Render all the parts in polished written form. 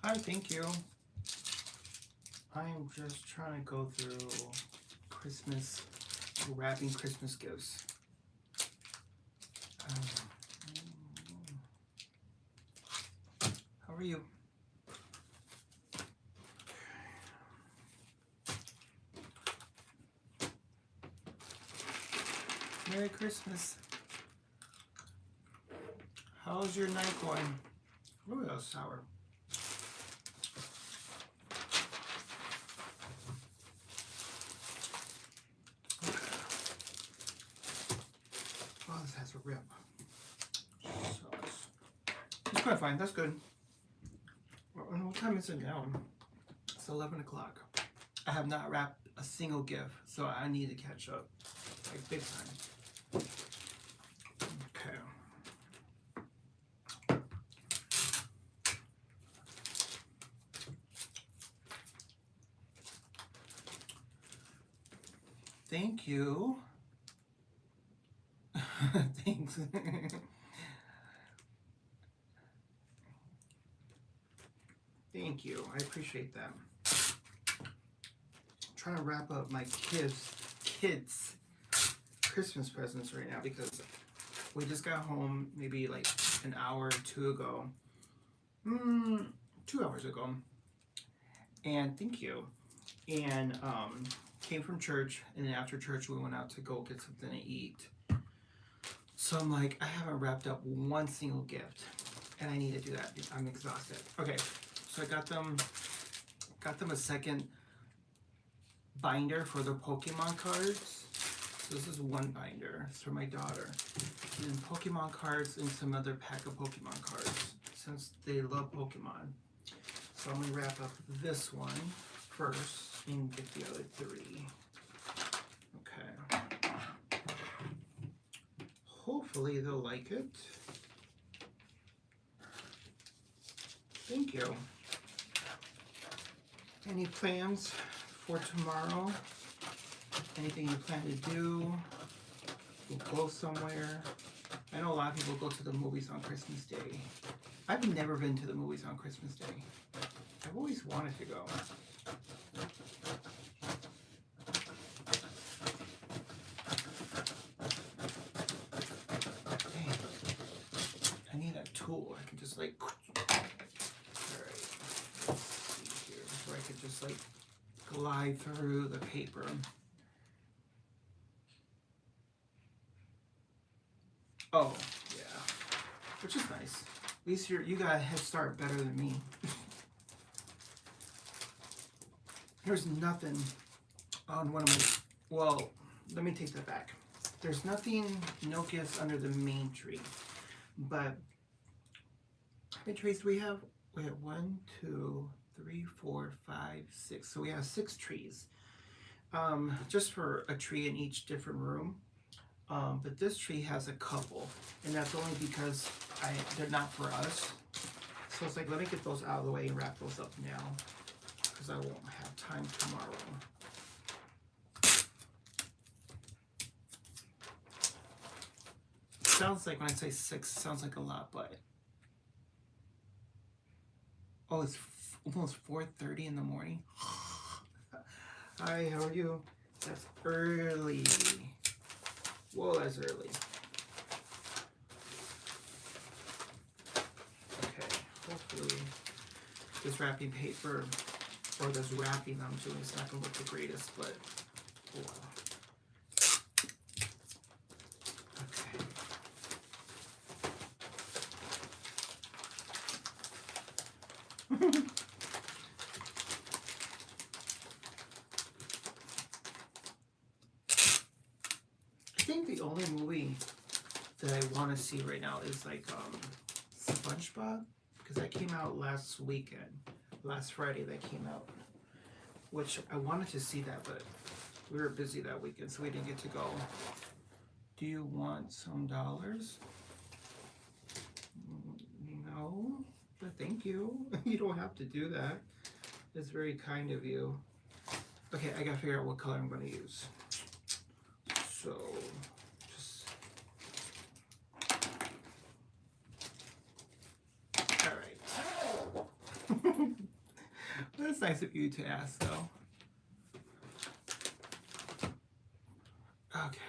Hi, thank you. I'm just trying to go through Christmas, wrapping Christmas gifts. Um, how are you? Merry Christmas. How's your night going? Ooh, that was sour. Oh, this has a rip. Sucks. It's quite fine. That's good. What time is it now? It's 11 o'clock. I have not wrapped a single gift, so I need to catch up. Like, big time. Okay. Thank you. Thanks. Thank you. I appreciate that. I'm trying to wrap up my kids' Christmas presents right now because we just got home maybe like an hour or two ago. 2 hours ago. And thank you. And came from church, and then after church we went out to go get something to eat. So I'm like, I haven't wrapped up one single gift, and I need to do that. I'm exhausted. Okay, so I got them a second binder for the Pokemon cards. So this is one binder. It's for my daughter. And then Pokemon cards and some other pack of Pokemon cards since they love Pokemon. So I'm gonna wrap up this one first and get the other three. Okay. Hopefully they'll like it. Thank you. Any plans for tomorrow? Anything you plan to do? You'll go somewhere? I know a lot of people go to the movies on Christmas Day. I've never been to the movies on Christmas Day. I've always wanted to go. Dang. I need a tool. I can just like... Alright. Let's see here. So I could just like glide through the paper. Oh, yeah. Which is nice. At least you got a head start better than me. There's nothing on one of my... Well, let me take that back. There's nothing, no gifts under the main tree. But how many trees do we have? We have 1, 2, 3, 4, 5, 6. So we have 6 trees. Just for a tree in each different room. But this tree has a couple, and that's only because they're not for us. So it's like, let me get those out of the way and wrap those up now, because I won't have time tomorrow. Sounds like when I say 6, sounds like a lot, but oh, it's almost 4:30 in the morning. Hi, how are you? That's early. Whoa, that's early. Okay, hopefully this wrapping paper, or this wrapping I'm doing, is not going to look the greatest, but oh well. Okay. I think the only movie that I want to see right now is like SpongeBob, because that came out last Friday that came out, which I wanted to see that, but we were busy that weekend, so we didn't get to go. Do you want some dollars? No, but thank you. You don't have to do that. It's very kind of you. Okay, I gotta figure out what color I'm gonna use. So, just... Alright. That's nice of you to ask, though. Okay.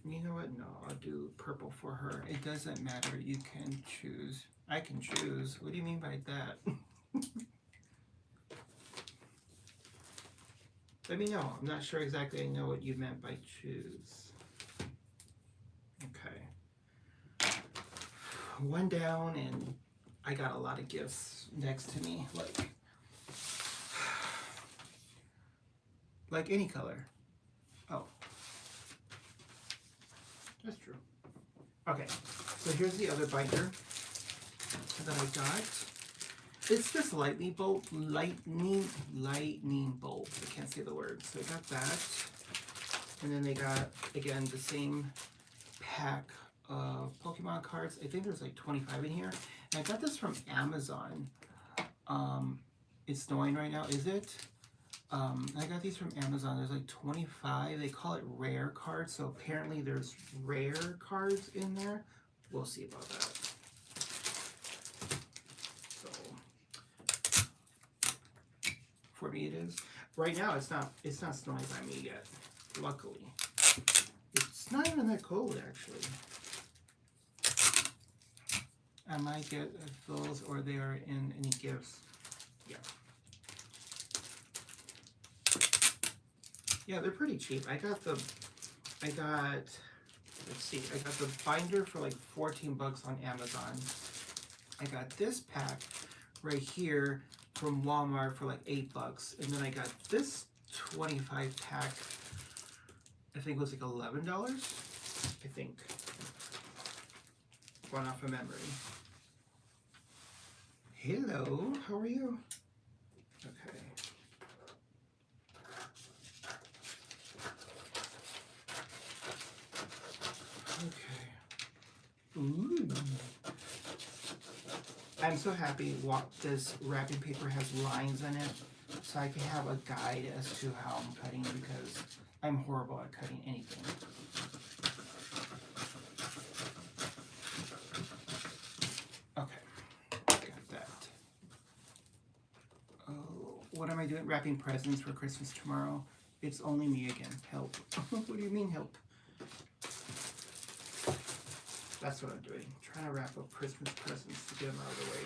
You know what? No, I'll do purple for her. It doesn't matter. You can choose. I can choose. What do you mean by that? Let me know. I'm not sure exactly I know what you meant by choose. Okay. One down, and I got a lot of gifts next to me. Like any color. Oh. That's true. Okay, so here's the other binder that I got. It's this lightning bolt. I can't say the word. So I got that. And then they got, again, the same pack of Pokemon cards. I think there's like 25 in here. And I got this from Amazon. It's snowing right now, is it? I got these from Amazon. There's like 25. They call it rare cards. So apparently there's rare cards in there. We'll see about that. So for me it is. Right now it's not snowing by me yet. Luckily. It's not even that cold actually. I might get those or they are in any gifts. Yeah. Yeah, they're pretty cheap. I got the binder for like 14 bucks on Amazon. I got this pack right here from Walmart for like 8 bucks. And then I got this 25 pack, I think it was like $11, I think. Going off of memory. Hello, how are you? Okay. Okay. Ooh. I'm so happy this wrapping paper has lines in it, so I can have a guide as to how I'm cutting because I'm horrible at cutting anything. Okay, got that. Oh, what am I doing? Wrapping presents for Christmas tomorrow? It's only me again. Help. What do you mean help? That's what I'm doing. Trying to wrap up Christmas presents to get them out of the way.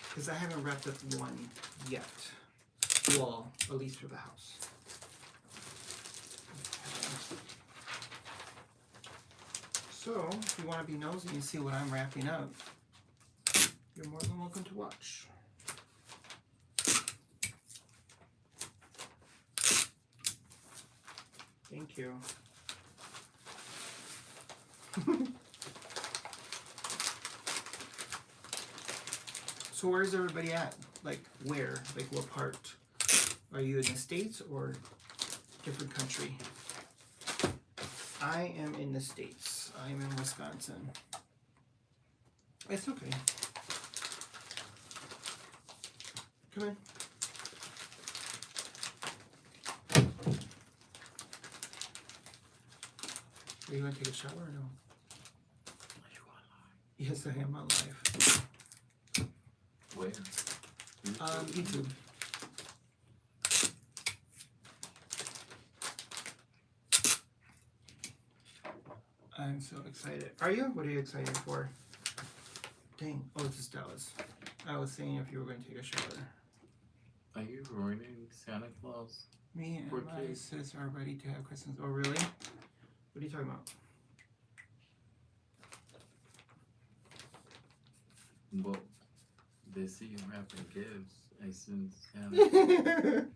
Because I haven't wrapped up one yet. Well, at least for the house. Okay. So, if you want to be nosy and see what I'm wrapping up, you're more than welcome to watch. Thank you. So where's everybody at? Like where? Like what part? Are you in the States or different country? I am in the States. I am in Wisconsin. It's okay. Come in. Are you going to take a shower or no? Are you on live? Yes, I am on live. Where? YouTube. I'm so excited. Are you? What are you excited for? Dang. Oh, it's just Dallas. I was saying if you were going to take a shower. Are you ruining Santa Claus? Me and my sis are ready to have Christmas. Oh, really? What are you talking about? Well, they see you wrapping gifts. I assume Santa.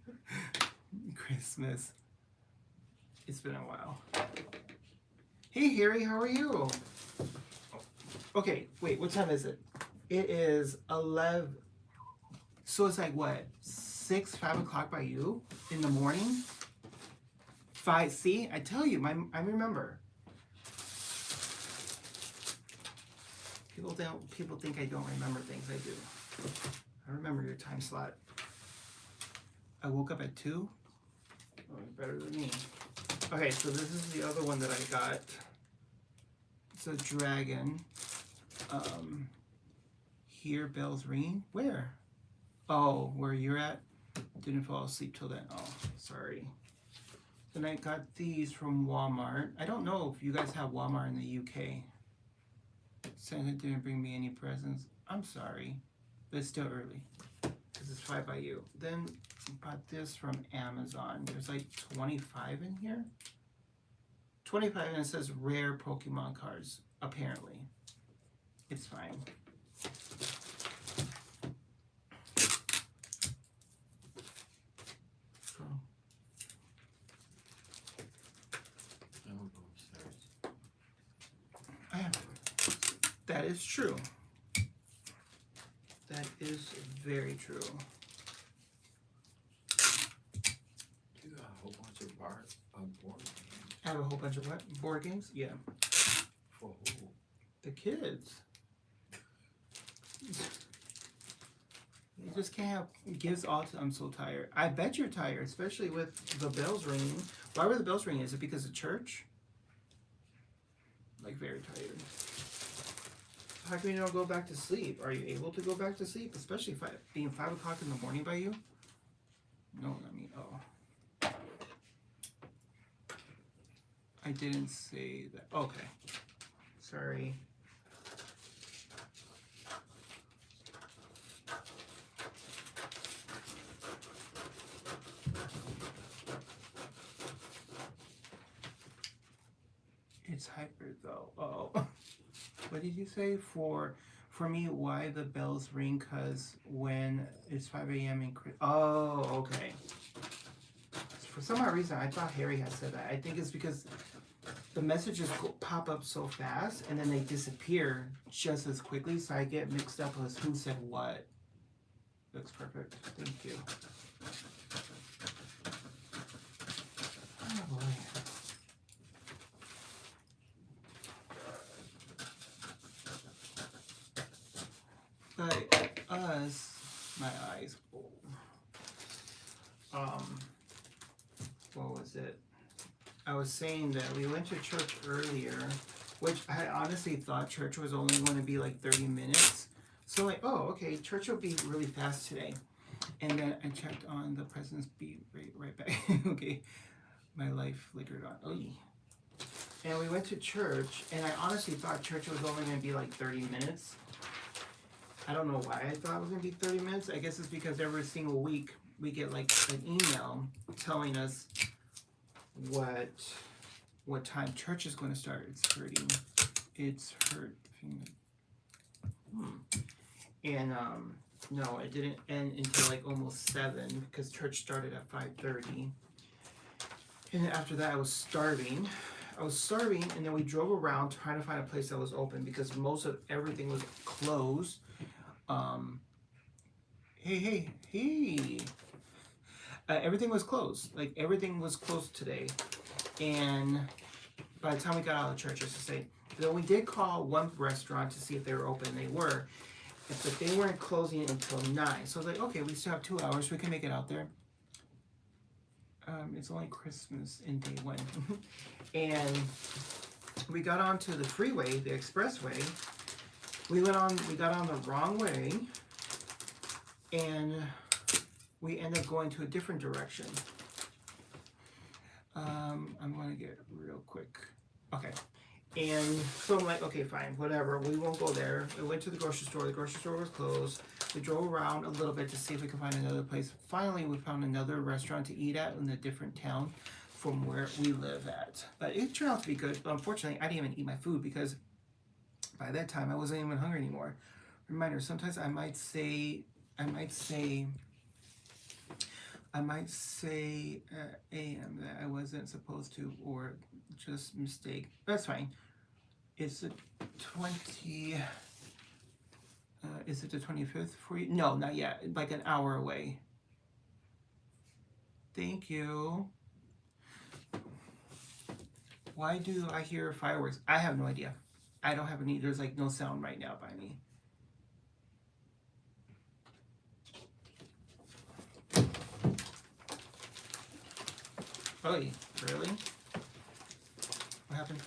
Christmas. It's been a while. Hey, Harry, how are you? Okay, wait, what time is it? It is 11. So it's like what? 5 o'clock by you in the morning? 5. See, I tell you, I remember. People think I don't remember things. I do. I remember your time slot. I woke up at 2. Oh, you're better than me. Okay, so this is the other one that I got. It's a dragon. hear bells ringing. Where? Oh, where you're at? Didn't fall asleep till then. Oh, sorry. Then I got these from Walmart. I don't know if you guys have Walmart in the UK. Santa didn't bring me any presents. I'm sorry, but it's still early because it's 5 by you. Then bought this from Amazon. There's like 25 in here. 25, and it says rare Pokemon cards. Apparently, it's fine. So, I will go upstairs. that is true. That is very true. You got a whole bunch of board games. I have a whole bunch of what? Board games? Yeah. For who? The kids. You just can't have gives all to. I'm so tired. I bet you're tired, especially with the bells ringing. Why were the bells ringing? Is it because of church? Like very tired. How come you don't go back to sleep? Are you able to go back to sleep? Especially if being 5 o'clock in the morning by you? No, I mean, oh. I didn't say that. Okay. Sorry. It's hyper though. Oh. What did you say? For me, why the bells ring? Cause when it's 5 a.m. in oh, okay. For some odd reason, I thought Harry had said that. I think it's because the messages pop up so fast and then they disappear just as quickly, so I get mixed up with who said what. Looks perfect. Thank you. Oh boy. But us, my eyes. What was it? I was saying that we went to church earlier, which I honestly thought church was only going to be like 30 minutes. So like, oh, okay, church will be really fast today. And then I checked on the presents, be right back. Okay, my light flickered on. Oh, and we went to church, and I honestly thought church was only going to be like 30 minutes. I don't know why I thought it was going to be 30 minutes. I guess it's because every single week we get like an email telling us what time church is going to start. It's hurting. It's hurting. And no, it didn't end until like almost 7 because church started at 5:30. And after that, I was starving, and then we drove around trying to find a place that was open because most of everything was closed. Hey. Everything was closed. Like, everything was closed today. And by the time we got out of the church, I should say, though we did call one restaurant to see if they were open, and they were. But they weren't closing until 9. So I was like, okay, we still have 2 hours. We can make it out there. It's only Christmas in day 1. And we got onto the freeway, the expressway. We got on the wrong way. And we ended up going to a different direction. I'm going to get real quick. Okay. And so I'm like, okay, fine, whatever. We won't go there. We went to the grocery store. The grocery store was closed. We drove around a little bit to see if we could find another place. Finally, we found another restaurant to eat at in a different town from where we live at. But it turned out to be good. But unfortunately, I didn't even eat my food because by that time, I wasn't even hungry anymore. Reminder, sometimes I might say AM that I wasn't supposed to, or just mistake. That's fine. Is it is it the 25th for you? No, not yet. Like an hour away. Thank you. Why do I hear fireworks? I have no idea. I don't have any. There's like no sound right now by me. Oh, really? What happened?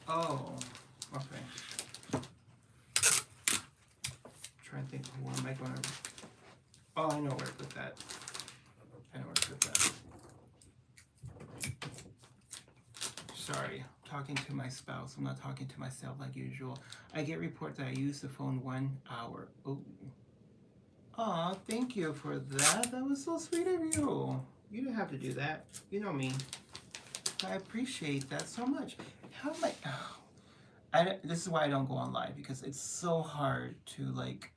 Oh, okay. trying to think, where am I going to... Oh, I know where to put that. I know where to put that. Sorry, talking to my spouse. I'm not talking to myself like usual. I get report that I use the phone 1 hour. Oh. Aw, thank you for that. That was so sweet of you. You didn't have to do that. You know me. I appreciate that so much. How am this is why I don't go on live, because it's so hard to like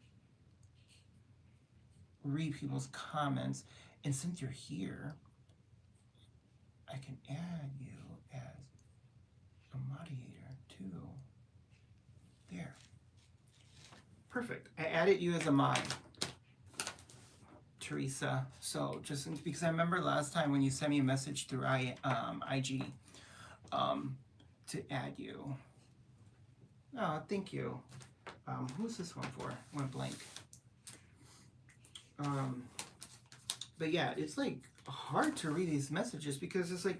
read people's comments. And since you're here, I can add you as a moderator too. There. Perfect. I added you as a mod, Teresa. So just because I remember last time when you sent me a message through IG to add you. Oh, thank you. Who's this one for? Went blank. But yeah, it's like hard to read these messages because it's like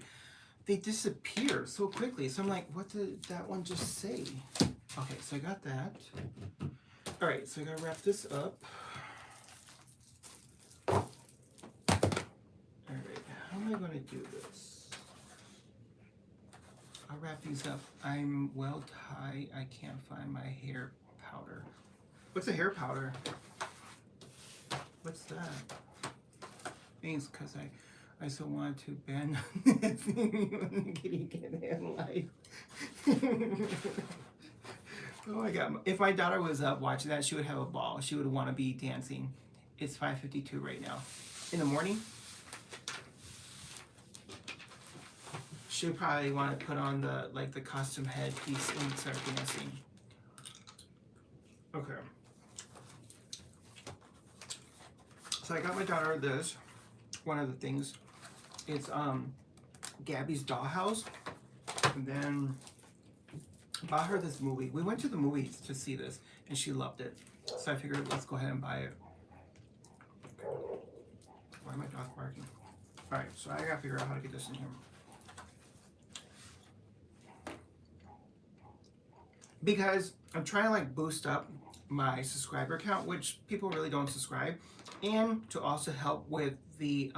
they disappear so quickly. So I'm like, what did that one just say? Okay, so I got that. All right, so I gotta wrap this up. All right, how am I gonna do this? I'll wrap these up. I'm well tied. I can't find my hair powder. What's a hair powder? What's that? Thanks, because I so wanted to ban kitty cat in life. Oh my god. If my daughter was up watching that, she would have a ball. She would want to be dancing. It's 5:52 right now. In the morning, she would probably want to put on the costume headpiece and start dancing. Okay. So I got my daughter this. One of the things, it's Gabby's Dollhouse, and then bought her this movie. We went to the movies to see this, and she loved it. So I figured let's go ahead and buy it. Why am I dog barking? All right, so I gotta figure out how to get this in here. Because I'm trying to like boost up my subscriber count, which people really don't subscribe, and to also help with the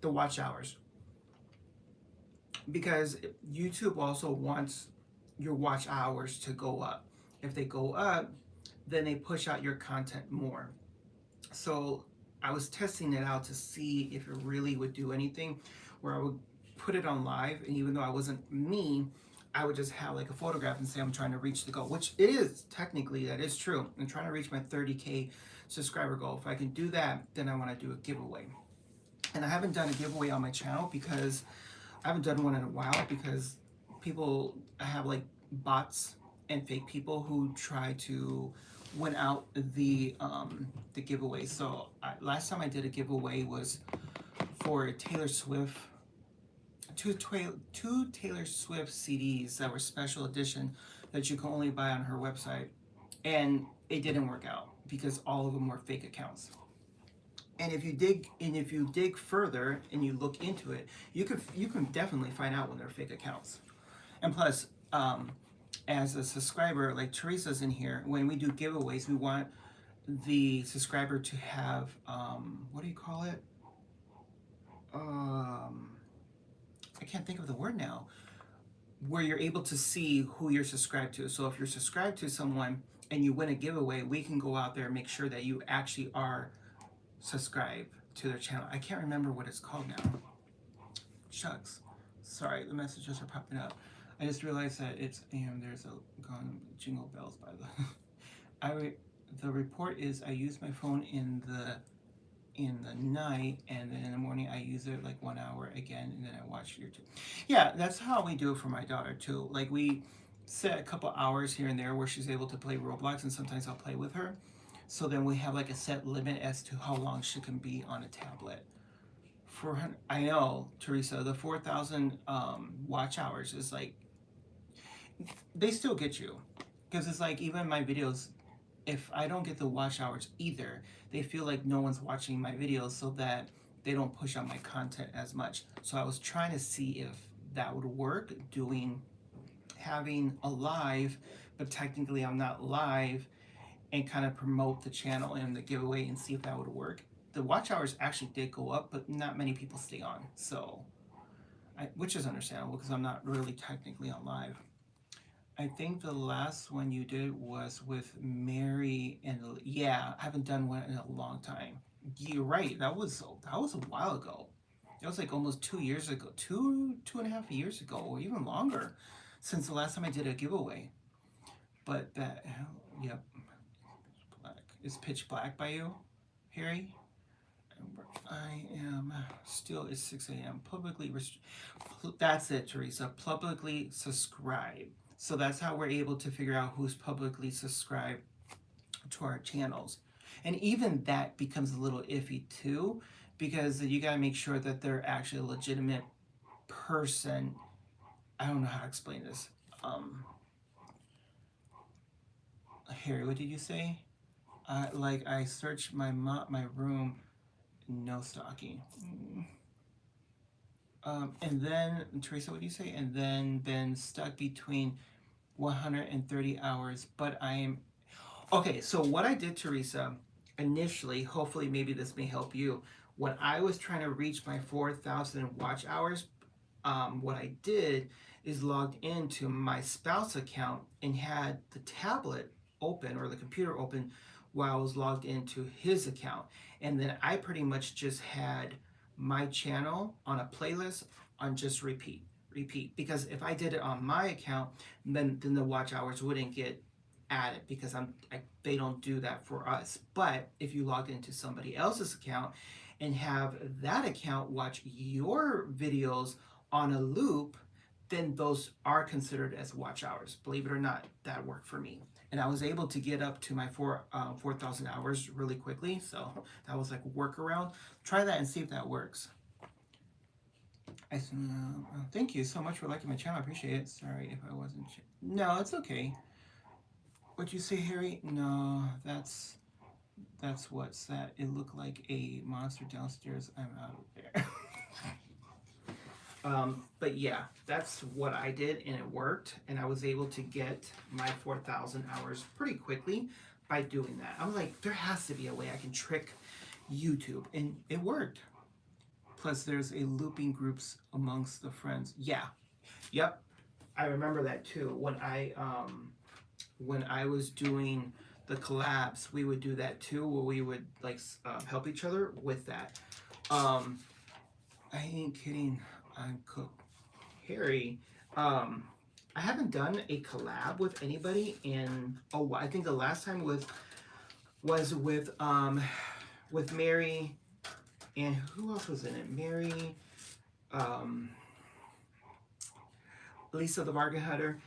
watch hours, because YouTube also wants your watch hours to go up. If they go up, then they push out your content more. So I was testing it out to see if it really would do anything, where I would put it on live, and even though I wasn't me, I would just have like a photograph and say I'm trying to reach the goal, which it is technically, that is true. I'm trying to reach my 30K subscriber goal. If I can do that, then I want to do a giveaway. And I haven't done a giveaway on my channel because I haven't done one in a while, because people, I have like bots and fake people who try to win out the giveaway. So last time I did a giveaway was for Taylor Swift. Two Taylor Swift CDs that were special edition that you can only buy on her website, and it didn't work out because all of them were fake accounts. And if you dig further and you look into it, you can definitely find out when they're fake accounts. And plus, as a subscriber, like Teresa's in here, when we do giveaways, we want the subscriber to have what do you call it? I can't think of the word now, where you're able to see who you're subscribed to. So if you're subscribed to someone and you win a giveaway, we can go out there and make sure that you actually are subscribed to their channel. I can't remember what it's called now. Shucks. Sorry, the messages are popping up. I just realized that it's there's a gone jingle bells by the the report is I use my phone in the night, and then in the morning I use it like 1 hour again, and then I watch YouTube. Yeah, that's how we do it for my daughter too. Like we set a couple hours here and there where she's able to play Roblox, and sometimes I'll play with her. So then we have like a set limit as to how long she can be on a tablet. I know, Teresa, the 4,000 watch hours is like, they still get you, because it's like even my videos, if I don't get the watch hours either, they feel like no one's watching my videos, so that they don't push out my content as much. So I was trying to see if that would work, having a live but technically I'm not live, and kind of promote the channel and the giveaway and see if that would work. The watch hours actually did go up, but not many people stay on, so which is understandable because I'm not really technically on live. I think the last one you did was with Mary, and yeah, I haven't done one in a long time. You're right. That was a while ago. That was like almost 2 years ago, 2.5 years ago, or even longer, since the last time I did a giveaway. But that, yep, black. Is pitch black by you, Harry? I am still. It's 6 a.m. Publicly that's it, Teresa. Publicly subscribe. So that's how we're able to figure out who's publicly subscribed to our channels. And even that becomes a little iffy too, because you got to make sure that they're actually a legitimate person. I don't know how to explain this. Harry, what did you say? Like I searched my room, no stalking. And then Teresa, what do you say? And then been stuck between 130 hours, but I am okay. So what I did, Teresa, initially, hopefully maybe this may help you. When I was trying to reach my 4,000 watch hours, what I did is logged into my spouse account and had the tablet open or the computer open while I was logged into his account. And then I pretty much just had my channel on a playlist on just repeat. Because if I did it on my account, then the watch hours wouldn't get added because they don't do that for us. But if you log into somebody else's account and have that account watch your videos on a loop, then those are considered as watch hours. Believe it or not, that worked for me. And I was able to get up to my 4,000 hours really quickly. So that was like a workaround. Try that and see if that works. Thank you so much for liking my channel. I appreciate it. Sorry if I wasn't. No, it's okay. What'd you say, Harry? No, that's what's that. It looked like a monster downstairs. I'm out of there. But yeah, that's what I did, and it worked, and I was able to get my 4,000 hours pretty quickly by doing that. I was like, there has to be a way I can trick YouTube, and it worked. Plus, there's a looping groups amongst the friends. Yeah, yep, I remember that too. When I was doing the collabs, we would do that too, where we would like help each other with that. I ain't kidding. I'm cooked. Harry, I haven't done a collab with anybody in I think the last time was with Mary, and who else was in it? Mary, Lisa the Bargain Hunter,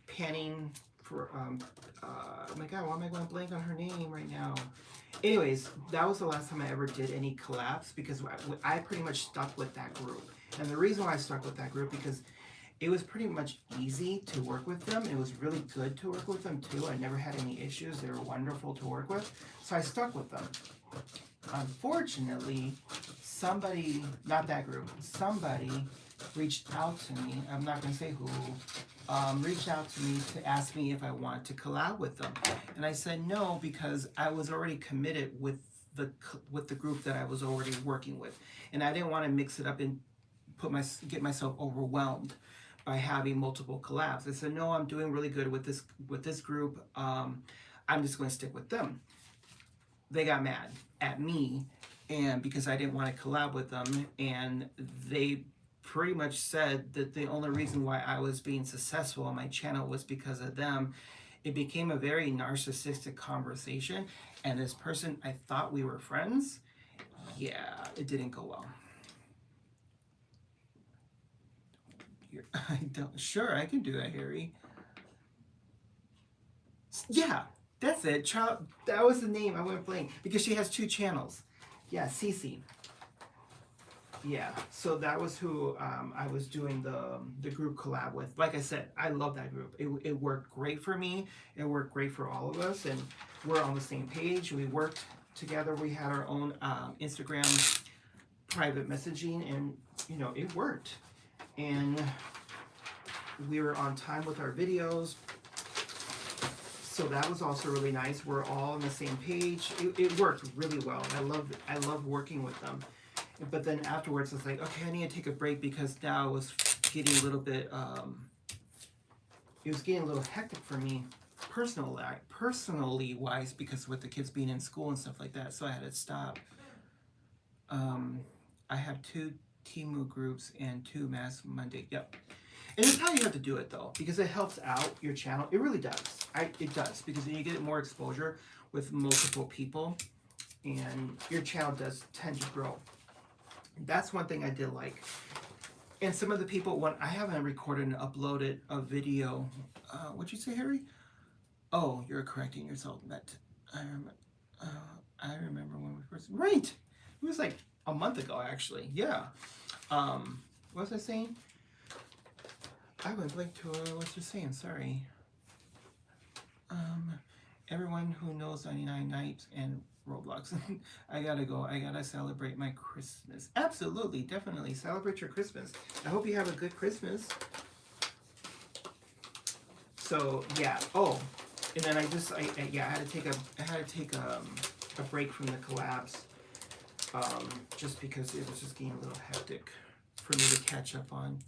Panning for oh my god, why am I going blank on her name right now? Anyways, that was the last time I ever did any collabs because I pretty much stuck with that group. And the reason why I stuck with that group because it was pretty much easy to work with them. It was really good to work with them too. I never had any issues. They were wonderful to work with. So I stuck with them. Unfortunately, somebody, not that group, somebody reached out to me. I'm not going to say who. Reached out to me to ask me if I wanted to collab with them, and I said no because I was already committed with the group that I was already working with, and I didn't want to mix it up and get myself overwhelmed by having multiple collabs. I said no, I'm doing really good with this group. I'm just going to stick with them. They got mad at me, and because I didn't want to collab with them, and they pretty much said that the only reason why I was being successful on my channel was because of them. It became a very narcissistic conversation, and this person, I thought we were friends. Yeah, it didn't go well. I don't. Sure, I can do that, Harry. Yeah, that's it. Child, that was the name. I went blank because she has 2 channels. Yeah, Cece. Yeah, so that was who I was doing the group collab with. Like I said, I love that group. It worked great for me. It worked great for all of us, and we're on the same page. We worked together. We had our own Instagram private messaging, and it worked. And we were on time with our videos. So that was also really nice. We're all on the same page. It worked really well. I love working with them. But then afterwards, it's like, okay, I need to take a break because now it was getting a little bit, it was getting a little hectic for me personally wise, because with the kids being in school and stuff like that. So I had to stop. I have 2 Temu groups and 2 Mass Monday. Yep. And it's how you have to do it though, because it helps out your channel. It really does. It does, because then you get more exposure with multiple people, and your channel does tend to grow. That's one thing I did like. And some of the people, when I haven't recorded and uploaded a video, what'd you say, Harry? Oh, you're correcting yourself. That I remember when we first. Right. It was like a month ago, actually. Yeah. What was I saying? I went blank to what you're saying. Sorry. Everyone who knows 99 Nights and Roblox. I gotta go. I gotta celebrate my Christmas. Absolutely, definitely celebrate your Christmas. I hope you have a good Christmas. So yeah. Oh, and then I had to take a break from the collabs, just because it was just getting a little hectic for me to catch up on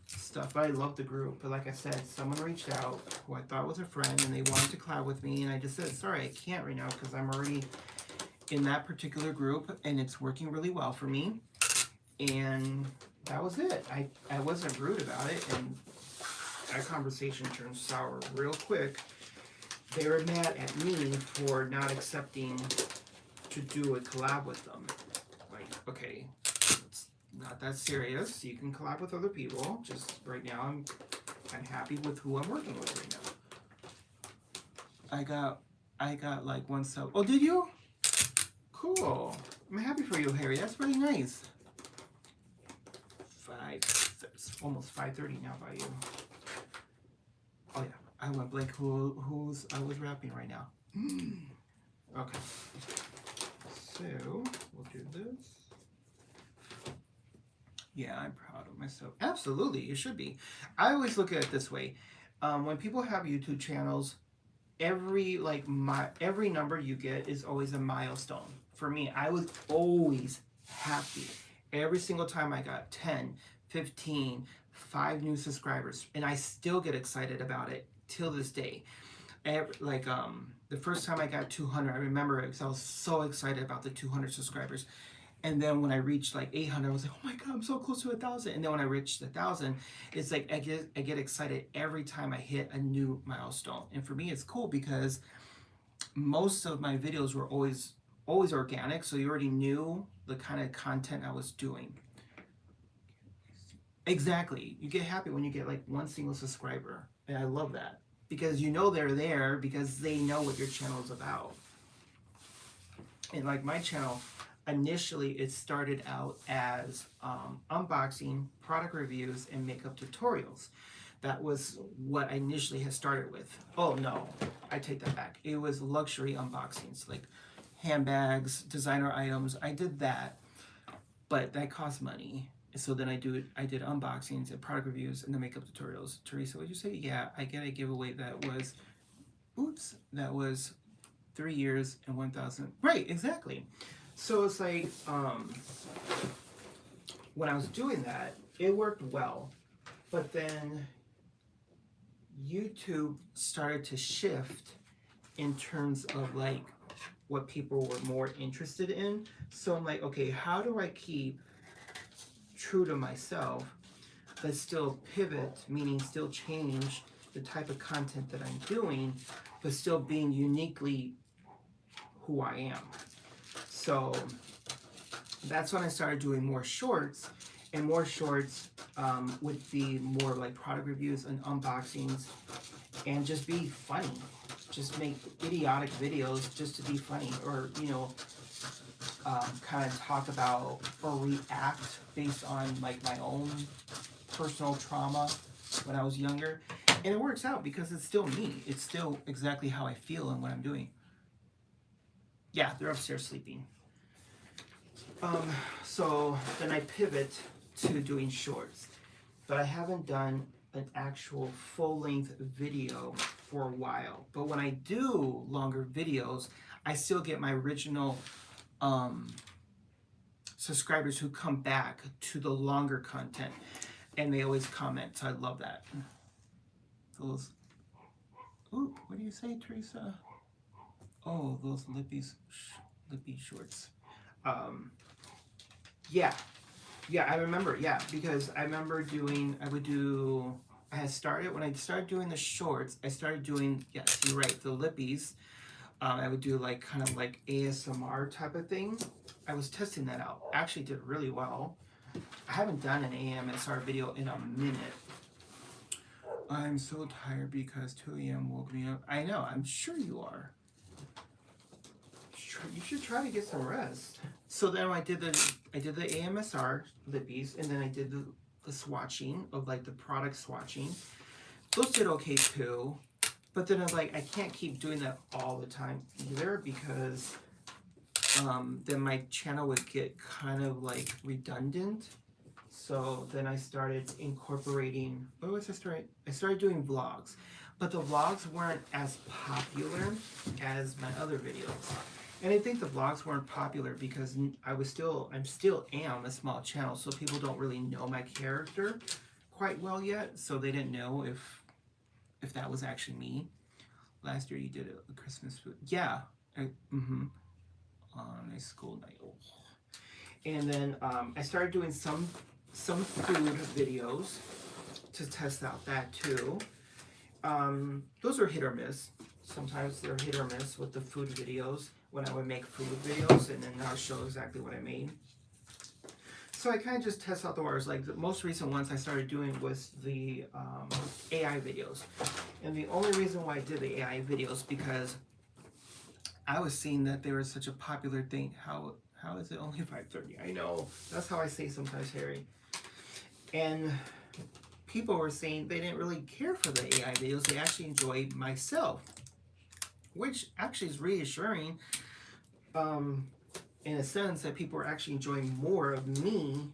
stuff. I love the group, but like I said, someone reached out who I thought was a friend, and they wanted to collab with me, and I just said, sorry, I can't right now because I'm already in that particular group and it's working really well for me. And that was it. I wasn't rude about it, and that conversation turned sour real quick. They were mad at me for not accepting to do a collab with them. Like, okay, it's not that serious. You can collab with other people. Just right now, I'm happy with who I'm working with right now. I got like 1 sub. Oh, did you? Cool. I'm happy for you, Harry. That's really nice. It's almost 5:30 now by you. Oh yeah, I went blank. Who's I was rapping right now. Okay. So we'll do this. Yeah, I'm proud of myself. Absolutely, you should be. I always look at it this way. When people have YouTube channels, every number you get is always a milestone. For me, I was always happy every single time I got 10, 15, 5 new subscribers, and I still get excited about it till this day. The first time I got 200, I remember it because I was so excited about the 200 subscribers. And then when I reached like 800, I was like, oh my God, I'm so close to 1,000. And then when I reached 1,000, it's like I get excited every time I hit a new milestone. And for me, it's cool because most of my videos were always organic. So you already knew the kind of content I was doing. Exactly. You get happy when you get like 1 single subscriber. And I love that. Because you know they're there because they know what your channel is about. And like my channel, initially it started out as unboxing, product reviews, and makeup tutorials. That was what I initially had started with. Oh no, I take that back. It was luxury unboxings, like handbags, designer items. I did that, but that cost money. So then I did unboxings and product reviews and the makeup tutorials. Teresa, what'd you say? Yeah, I get a giveaway that was 3 years and 1,000. Right, exactly. So it's like, when I was doing that, it worked well. But then YouTube started to shift in terms of like what people were more interested in. So I'm like, okay, how do I keep true to myself, but still pivot, meaning still change the type of content that I'm doing, but still being uniquely who I am. So that's when I started doing more shorts, and more shorts would be more like product reviews and unboxings, and just be funny. Just make idiotic videos just to be funny, or kind of talk about or react based on like my own personal trauma when I was younger. And it works out because it's still me. It's still exactly how I feel and what I'm doing. Yeah, they're upstairs sleeping. So then I pivot to doing shorts. But I haven't done an actual full-length video for a while. But when I do longer videos, I still get my original subscribers who come back to the longer content, and they always comment. So I love that. Those. Ooh, what do you say, Teresa? Oh, those lippy shorts. Yeah, I remember. Yeah, because I remember doing. I had started when I started doing the shorts. I started doing. Yes, you're right. The lippies. I would do like kind of like ASMR type of thing. I was testing that out. Actually, did really well. I haven't done an AMSR video in a minute. I'm so tired because 2 a.m. woke me up. I know. I'm sure you are. You should try to get some rest. So then I did the AMSR lippies, and then I did the swatching of like the product swatching. Those did okay too, but then I was like, I can't keep doing that all the time either, because then my channel would get kind of like redundant. So then I started incorporating. What was I started? I started doing vlogs, but the vlogs weren't as popular as my other videos. And I think the vlogs weren't popular because I'm still am a small channel, so people don't really know my character quite well yet. So they didn't know if that was actually me. Last year you did a Christmas food, yeah. On a school night. Oh. And then I started doing some food videos to test out that too. Those are hit or miss. Sometimes they're hit or miss with the food videos, when I would make food videos and then I'll show exactly what I made. So I kind of just test out the waters. Like the most recent ones I started doing was the AI videos. And the only reason why I did the AI videos because I was seeing that they were such a popular thing. How is it only 5:30? I know. That's how I say sometimes, Harry. And people were saying they didn't really care for the AI videos. They actually enjoyed myself, which actually is reassuring in a sense that people are actually enjoying more of me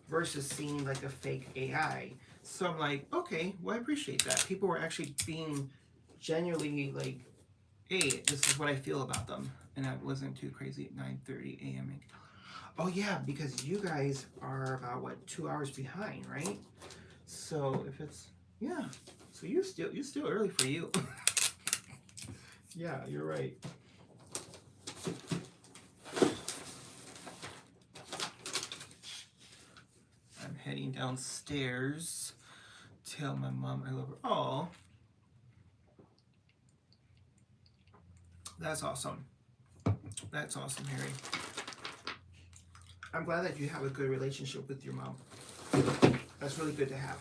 versus seeing like a fake AI. So I'm like, okay, well, I appreciate that. People were actually being genuinely like, hey, this is what I feel about them. And I wasn't too crazy at 9:30 a.m. Oh yeah, because you guys are about what, 2 hours behind, right? So if it's, yeah, so you're still early for you. Yeah, you're right. I'm heading downstairs. Tell my mom I love her. Oh, that's awesome. That's awesome, Harry. I'm glad that you have a good relationship with your mom. That's really good to have.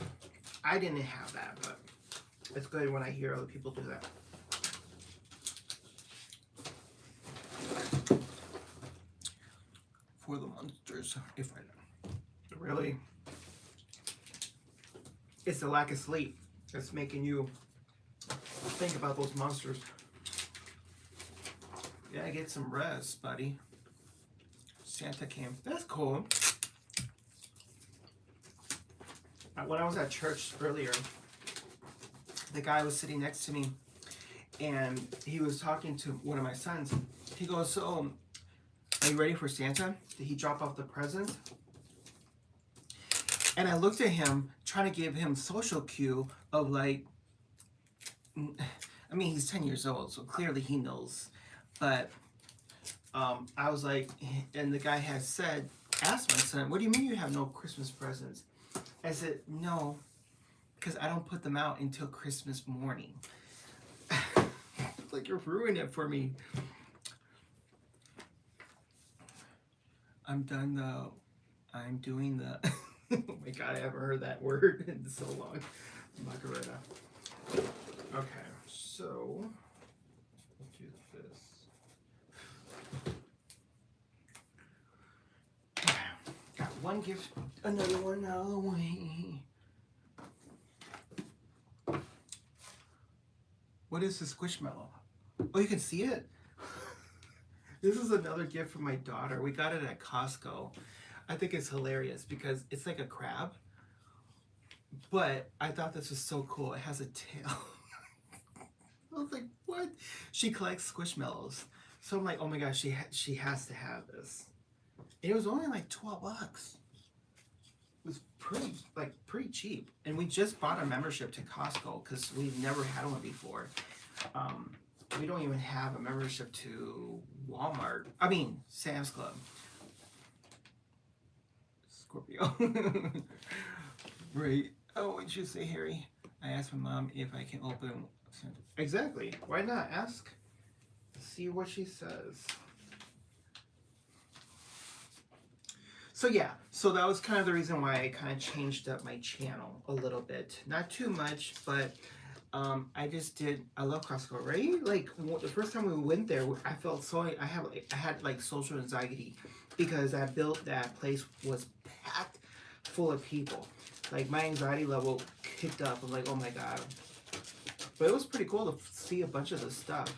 I didn't have that, but it's good when I hear other people do that. For the monsters, if I know. Really? It's the lack of sleep that's making you think about those monsters. Yeah, get some rest, buddy. Santa came. That's cool. When I was at church earlier, the guy was sitting next to me, and he was talking to one of my sons. He goes, so, are you ready for Santa? Did he drop off the presents? And I looked at him, trying to give him social cue of like, I mean, he's 10 years old, so clearly he knows. But I was like, and the guy had said, asked my son, what do you mean you have no Christmas presents? I said, no, because I don't put them out until Christmas morning. Like, you're ruining it for me. I'm done though. I'm doing the, oh my God, I haven't heard that word in so long. Macarena. Okay, so, let's do this. Got one gift, another one out of the way. What is the Squishmallow? Oh, you can see it? This is another gift from my daughter. We got it at Costco. I think it's hilarious because it's like a crab. But I thought this was so cool. It has a tail. I was like, what? She collects squishmallows. So I'm like, oh my gosh, she has to have this. And it was only like $12. It was pretty cheap. And we just bought a membership to Costco because we've never had one before. We don't even have a membership to Walmart. I mean, Sam's Club. Scorpio. Right. Oh, what'd you say, Harry? I asked my mom if I can open. Exactly. Why not ask? See what she says. So yeah, so that was kind of the reason why I kind of changed up my channel a little bit. Not too much, but I love Costco, right? Like the first time we went there, I felt so, I had like social anxiety because that place was packed full of people. Like my anxiety level kicked up. I'm like, oh my God. But it was pretty cool to see a bunch of this stuff.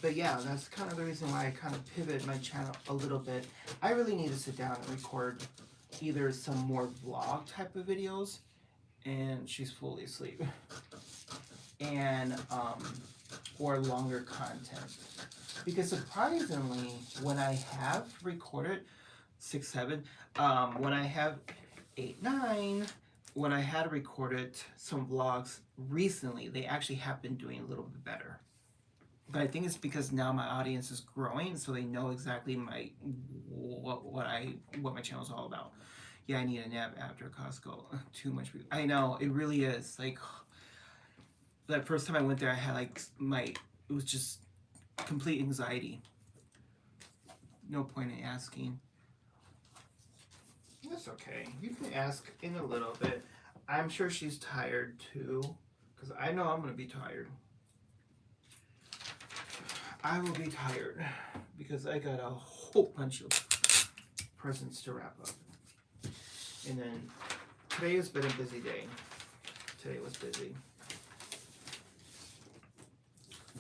But yeah, that's kind of the reason why I kind of pivoted my channel a little bit. I really need to sit down and record either some more vlog type of videos, and she's fully asleep, and or longer content. Because surprisingly, when I have recorded 6, 7, when I have 8, 9, when I had recorded some vlogs recently, they actually have been doing a little bit better. But I think it's because now my audience is growing, so they know exactly what my channel is all about. Yeah, I need a nap after Costco. Too much. I know, it really is. Like that first time I went there, I had like it was just complete anxiety. No point in asking. That's okay. You can ask in a little bit. I'm sure she's tired too, because I know I'm gonna be tired. I will be tired because I got a whole bunch of presents to wrap up. And then today has been a busy day. Today was busy.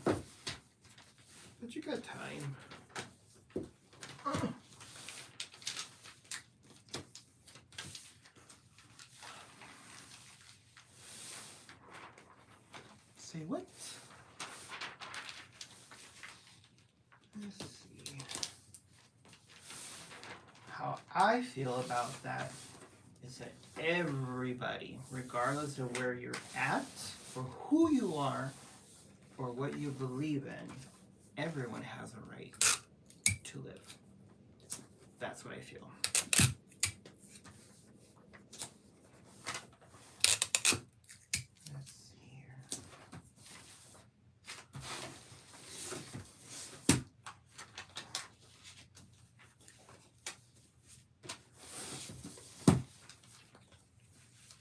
But you got time. Say what? Let's see. How I feel about that is that everybody, regardless of where you're at, or who you are, or what you believe in, everyone has a right to live. That's what I feel. Let's see here.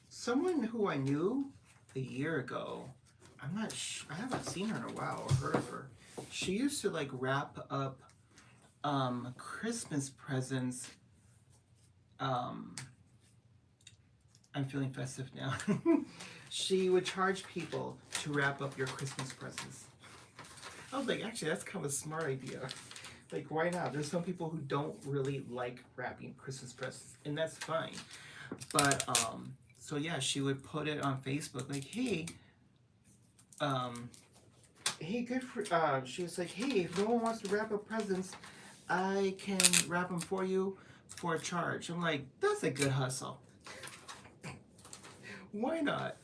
Someone who I knew a year ago, I haven't seen her in a while or heard of her. She used to like wrap up Christmas presents. I'm feeling festive now. She would charge people to wrap up your Christmas presents. I was like, actually, that's kind of a smart idea. Like, why not? There's some people who don't really like wrapping Christmas presents, and that's fine. But so yeah, she would put it on Facebook, like, hey, good for. She was like, hey, if no one wants to wrap up presents, I can wrap them for you for a charge. I'm like, that's a good hustle. Why not?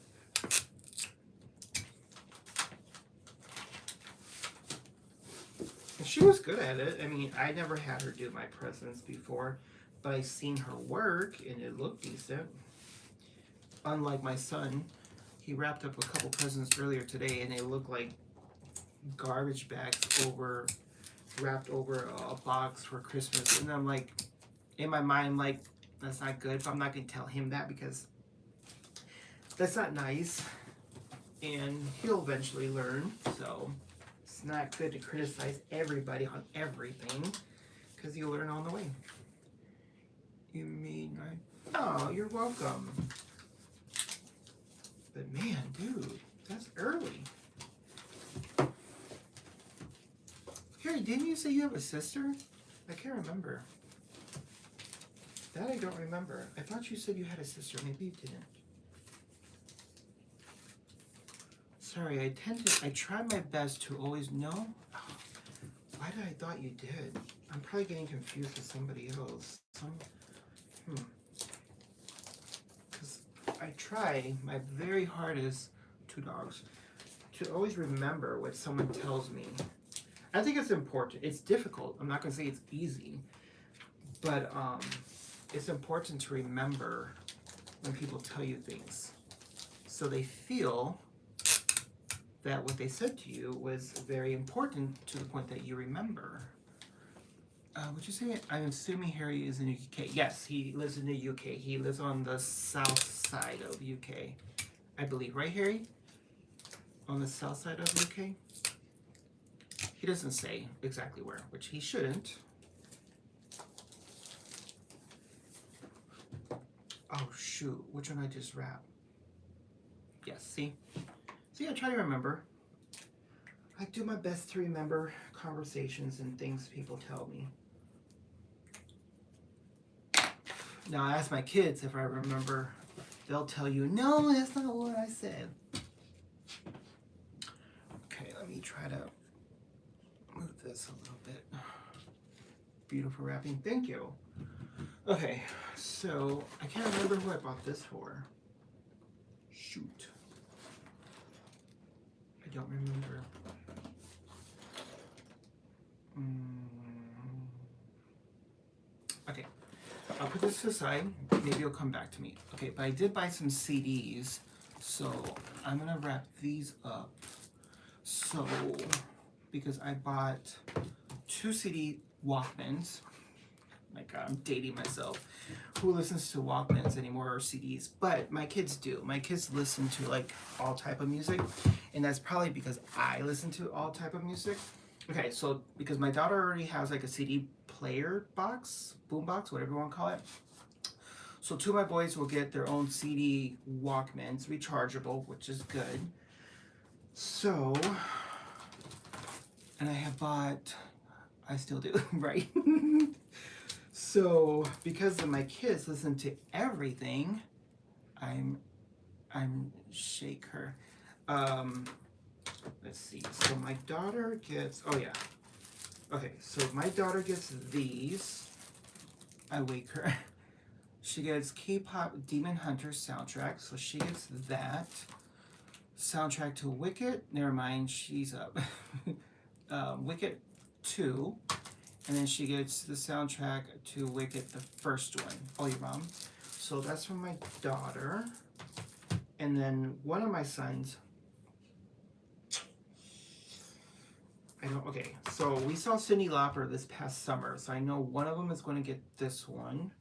She was good at it. I mean, I never had her do my presents before, but I seen her work and it looked decent. Unlike my son, he wrapped up a couple presents earlier today and they look like garbage bags wrapped over a box for Christmas. And I'm like, in my mind, like, that's not good, but I'm not gonna tell him that because that's not nice. And he'll eventually learn, so it's not good to criticize everybody on everything because you'll learn on the way. You mean, right? Oh, you're welcome. But man, dude, that's early. Harry, didn't you say you have a sister? I can't remember. That I don't remember. I thought you said you had a sister. Maybe you didn't. Sorry, I try my best to always know. Why did I thought you did? I'm probably getting confused with somebody else. Because I try my very hardest, two dogs, to always remember what someone tells me. I think it's important. It's difficult. I'm not going to say it's easy. But it's important to remember when people tell you things. So they feel that what they said to you was very important to the point that you remember. Would you say, I'm assuming Harry is in the UK. Yes, he lives in the UK. He lives on the south side of UK. I believe, right, Harry? On the south side of UK? He doesn't say exactly where, which he shouldn't. Oh shoot, which one I just wrapped? Yes, see? See, I try to remember. I do my best to remember conversations and things people tell me. Now, I ask my kids if I remember. They'll tell you, no, that's not what I said. Okay, let me try to move this a little bit. Beautiful wrapping, thank you. Okay, so I can't remember who I bought this for. Shoot. I don't remember. Okay, I'll put this aside. Maybe it'll come back to me. Okay, but I did buy some CDs, so I'm gonna wrap these up. So, because I bought 2 CD Walkmans. My God, I'm dating myself. Who listens to Walkmans anymore or CDs? But my kids do. My kids listen to like all type of music, and that's probably because I listen to all type of music. Okay, so because my daughter already has like a CD player box, boom box, whatever you want to call it. So 2 of my boys will get their own CD Walkmans, rechargeable, which is good. So, and I have bought, I still do, right? So, because of my kids listen to everything, I'm shaker. Let's see. So my daughter gets, oh yeah. Okay, so my daughter gets these. I wake her. She gets K-pop Demon Hunter soundtrack, so she gets that. Soundtrack to Wicked. Never mind, she's up. Wicked 2. And then she gets the soundtrack to Wicked, the first one. Oh, your mom. So that's from my daughter. And then one of my sons. Okay, so we saw Cyndi Lauper this past summer. So I know one of them is going to get this one.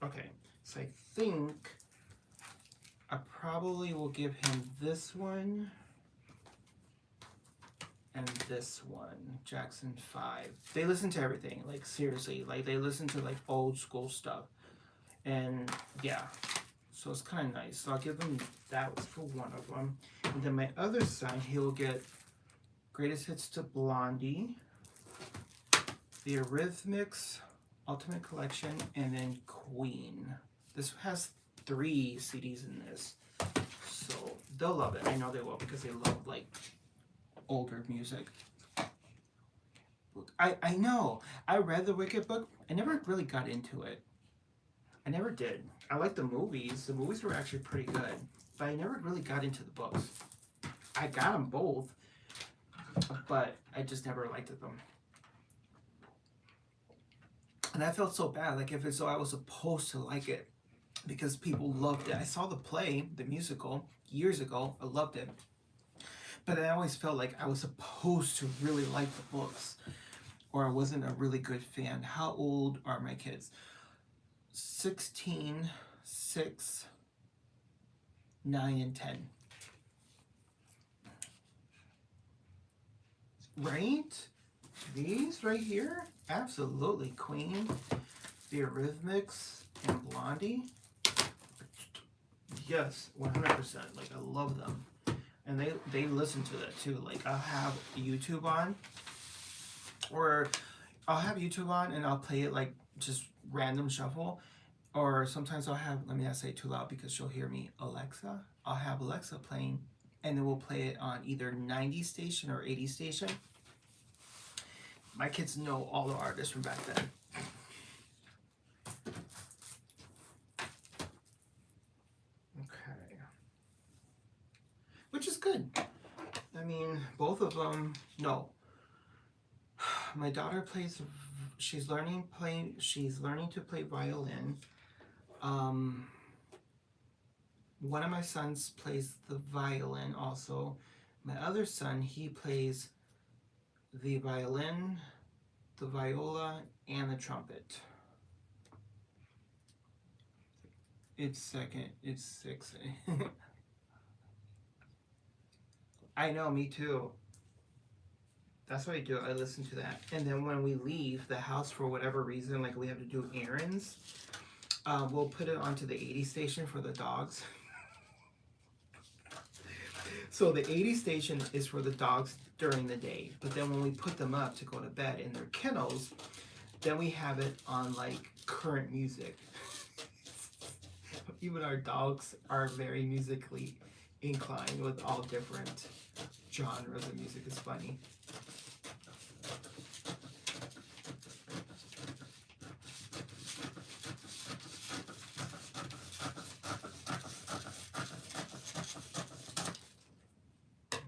Okay, so I think I probably will give him this one. And this one, Jackson 5. They listen to everything, like seriously. Like they listen to like old school stuff. And yeah, so it's kind of nice. So I'll give them that for one of them. And then my other son, he'll get Greatest Hits to Blondie, the Eurythmics Ultimate Collection, and then Queen. This has 3 CDs in this. So they'll love it. I know they will because they love like older music. I know. I read the Wicked book. I never really got into it. I never did. I like the movies. The movies were actually pretty good. But I never really got into the books. I got them both. But I just never liked them. And I felt so bad. Like if it's though I was supposed to like it. Because people loved it. I saw the play, the musical, years ago. I loved it. But I always felt like I was supposed to really like the books, or I wasn't a really good fan. How old are my kids? 16, 6, 9, and 10. Right? These right here? Absolutely. Queen, the Eurythmics, and Blondie. Yes, 100%. Like, I love them. And they listen to that too. Like I'll have YouTube on, or I'll have YouTube on and I'll play it like just random shuffle. Or sometimes I'll have, let me not say it too loud because she'll hear me, Alexa. I'll have Alexa playing and then we'll play it on either 90 station or 80 station. My kids know all the artists from back then. Okay. Which is good. I mean, both of them, no. My daughter plays, she's learning to play violin. One of my sons plays the violin also. My other son, he plays the violin, the viola, and the trumpet. It's second, it's 6. I know, me too. That's what I do. I listen to that. And then when we leave the house for whatever reason, like we have to do errands, we'll put it onto the 80 station for the dogs. So the 80 station is for the dogs during the day. But then when we put them up to go to bed in their kennels, then we have it on like current music. Even our dogs are very musically inclined with all different genres of music. It's funny.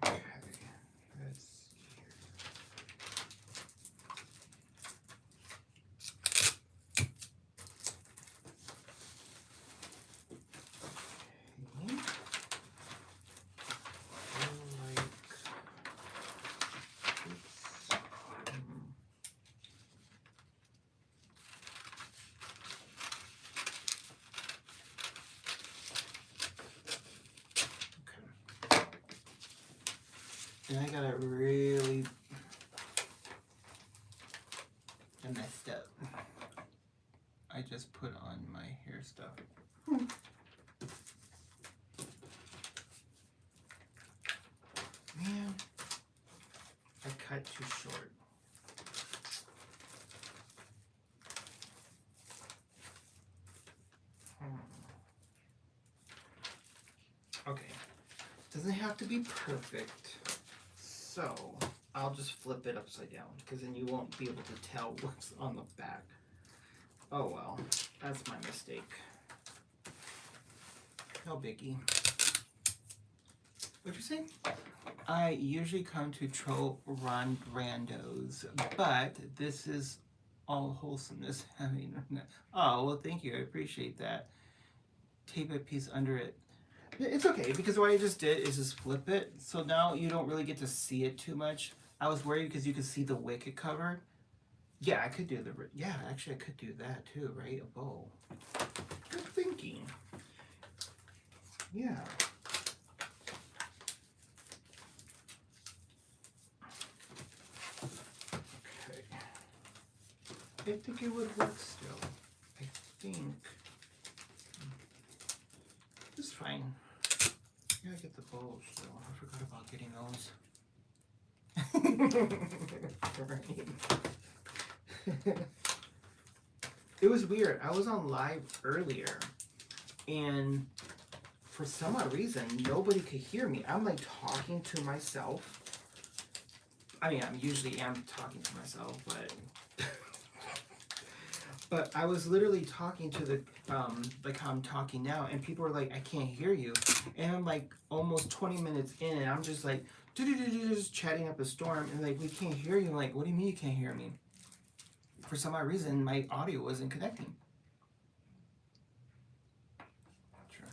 Okay, let's see here. Okay. And I gotta really, I messed up. I just put on my hair stuff. Man, I cut too short. Okay, doesn't have to be perfect. So I'll just flip it upside down because then you won't be able to tell what's on the back. Oh well, that's my mistake. No biggie. What'd you say? I usually come to troll randos, but this is all wholesomeness. I mean, oh well, thank you. I appreciate that. Tape a piece under it. It's okay because what I just did is just flip it, so now you don't really get to see it too much. I was worried because you could see the wicket covered. Yeah, I could do the. Yeah, actually, I could do that too, right? A bow. Good thinking. Yeah. Okay. I think it would work still. I think. It's fine. I gotta get the bows still. I forgot about getting those. It was weird. I was on live earlier, and for some odd reason, nobody could hear me. I'm like talking to myself. I mean, I usually am talking to myself, but I was literally talking to the like how I'm talking now, and people were like, "I can't hear you," and I'm like almost 20 minutes in, and I'm just like, just chatting up a storm, and like, we can't hear you. I'm like, what do you mean you can't hear me? For some odd reason, my audio wasn't connecting. Sure.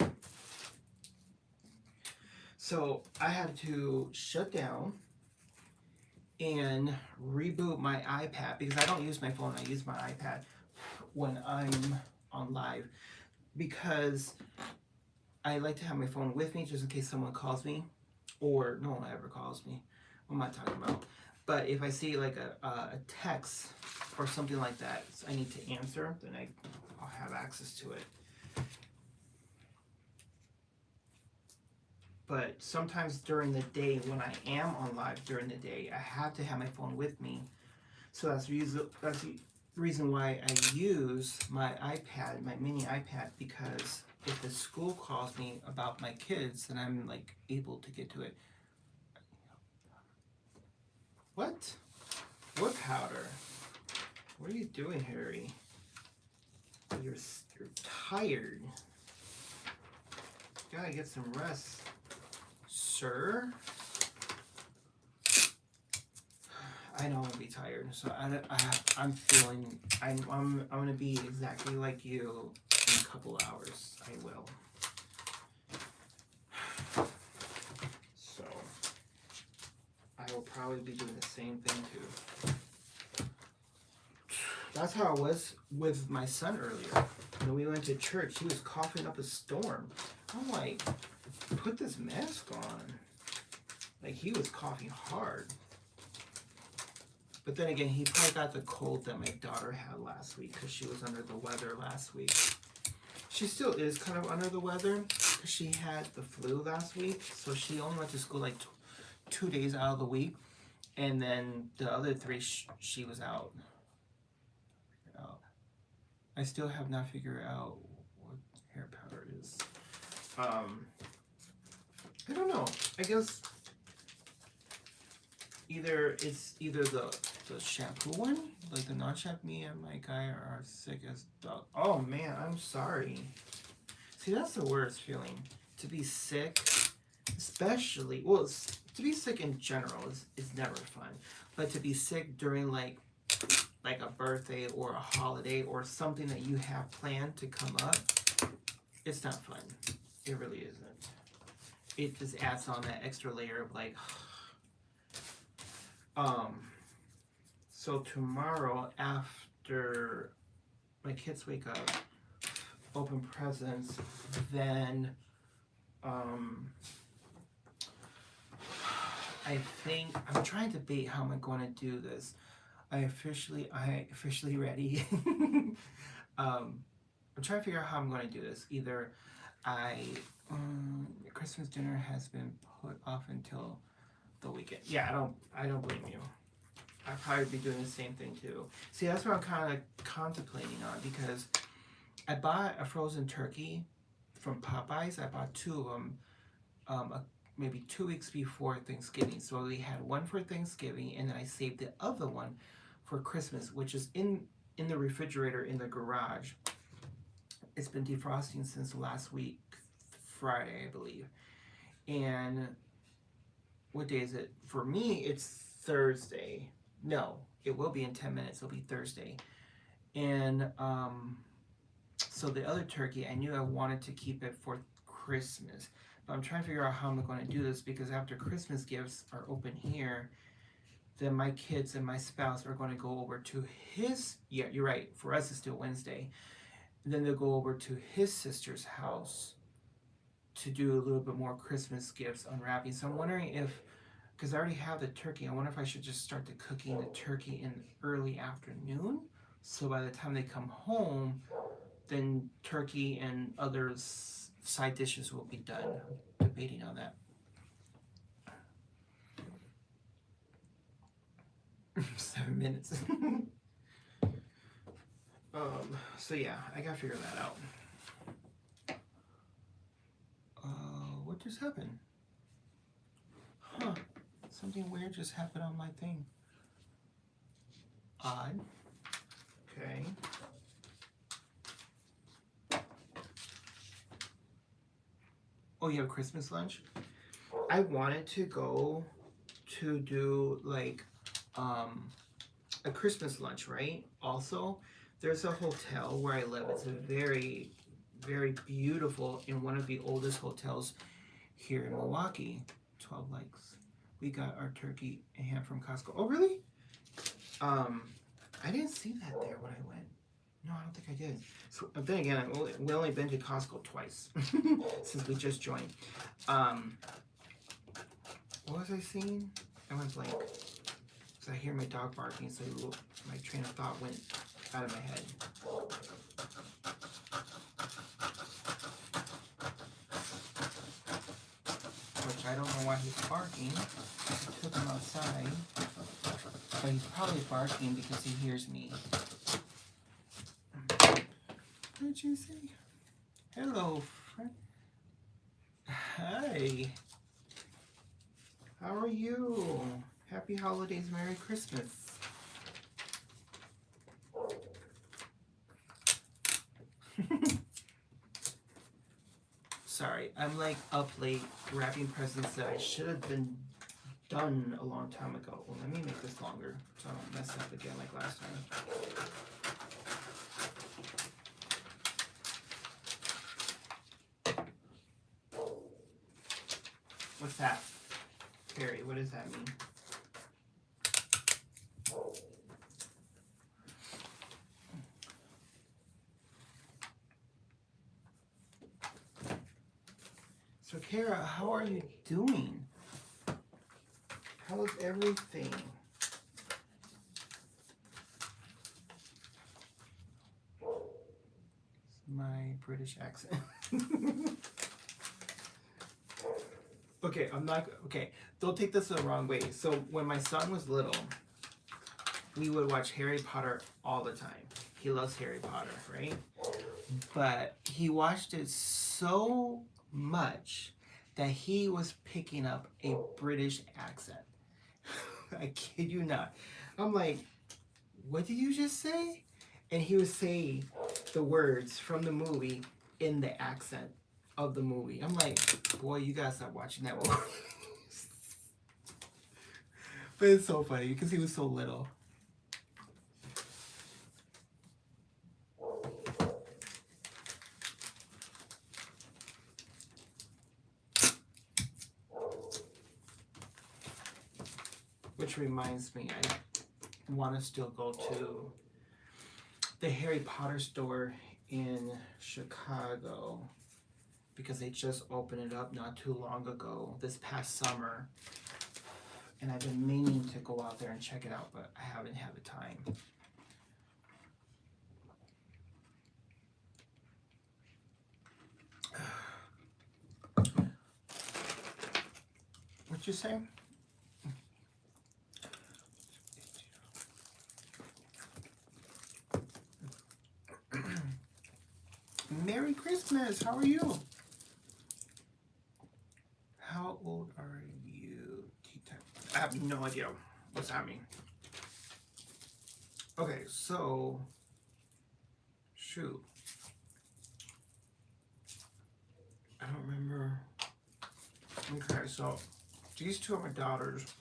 Yep. So I had to shut down and reboot my iPad because I don't use my phone. I use my iPad when I'm on live because I like to have my phone with me just in case someone calls me, or no one ever calls me. What am I talking about? But if I see like a text or something like that, so I need to answer, then I'll have access to it. But sometimes during the day when I am on live during the day, I have to have my phone with me So that's the reason why I use my iPad, my mini iPad, because if the school calls me about my kids, then I'm like able to get to it. What? What powder? What are you doing, Harry? You're tired. You gotta get some rest, sir. I know I'm gonna be tired, so I'm feeling I'm gonna be exactly like you in a couple hours. I will. So I will probably be doing the same thing too. That's how I was with my son earlier. When we went to church, he was coughing up a storm. I'm like, put this mask on. Like, he was coughing hard. But then again, he probably got the cold that my daughter had last week because she was under the weather last week. She still is kind of under the weather because she had the flu last week. So she only went to school like 2 days out of the week. And then the other 3, she was out. I still have not figured out what hair powder is. I don't know. I guess it's either the shampoo one, like the non-shampoo. Me and my guy are sick as dog. Oh man, I'm sorry. See, that's the worst feeling. To be sick, especially, well, to be sick in general is never fun. But to be sick during like a birthday or a holiday or something that you have planned to come up, it's not fun. It really isn't. It just adds on that extra layer of like, so tomorrow after my kids wake up, open presents, then, I think, I'm trying to debate how am I going to do this. I officially ready. I'm trying to figure out how I'm going to do this. Either Christmas dinner has been put off until the weekend. Yeah, I don't blame you. I'd probably be doing the same thing too. See, that's what I'm kind of contemplating on because I bought a frozen turkey from Popeyes. I bought 2 of them, maybe 2 weeks before Thanksgiving. So we had one for Thanksgiving, and then I saved the other one for Christmas, which is in the refrigerator in the garage. It's been defrosting since last week, Friday, I believe. And what day is it? For me, it's Thursday. No, it will be in 10 minutes. It'll be Thursday. And so the other turkey, I knew I wanted to keep it for Christmas. But I'm trying to figure out how I'm going to do this because after Christmas gifts are open here, then my kids and my spouse are going to go over to his, yeah, you're right, for us it's still Wednesday. And then they'll go over to his sister's house to do a little bit more Christmas gifts unwrapping. So I'm wondering if, because I already have the turkey, I wonder if I should just start the cooking the turkey in early afternoon. So by the time they come home, then turkey and other side dishes will be done. I'm debating on that. 7 minutes. So yeah, I gotta figure that out. What just happened? Huh. Something weird just happened on my thing. Odd. Okay. Oh, you have Christmas lunch? I wanted to go to do like a Christmas lunch, right? Also, there's a hotel where I live. It's a very, very beautiful, in one of the oldest hotels here in Milwaukee. 12 likes. We got our turkey and ham from Costco. Oh, really? I didn't see that there when I went. No, I don't think I did. So, but then again, we only been to Costco twice since we just joined. What was I saying? I went blank. Because I hear my dog barking, so my train of thought went out of my head. Which I don't know why he's barking. I took him outside. But he's probably barking because he hears me. What did you say? Hello, friend. Hi. How are you? Happy holidays, Merry Christmas. Sorry, I'm like up late wrapping presents that I should have been done a long time ago. Well, let me make this longer so I don't mess up again like last time. What's that? Carrie, what does that mean? So Kara, how are you doing? How's everything? My British accent. Okay, don't take this the wrong way. So when my son was little, we would watch Harry Potter all the time. He loves Harry Potter, right? But he watched it so much that he was picking up a British accent. I kid you not. I'm like, what did you just say? And he would say the words from the movie in the accent of the movie. I'm like, boy, you gotta stop watching that movie. But it's so funny because he was so little. Which reminds me, I want to still go to the Harry Potter store in Chicago because they just opened it up not too long ago, this past summer. And I've been meaning to go out there and check it out, but I haven't had the time. What you say? Merry Christmas! How are you? How old are you? I have no idea what's that mean. Okay, so shoot. I don't remember. Okay, so these two are my daughters.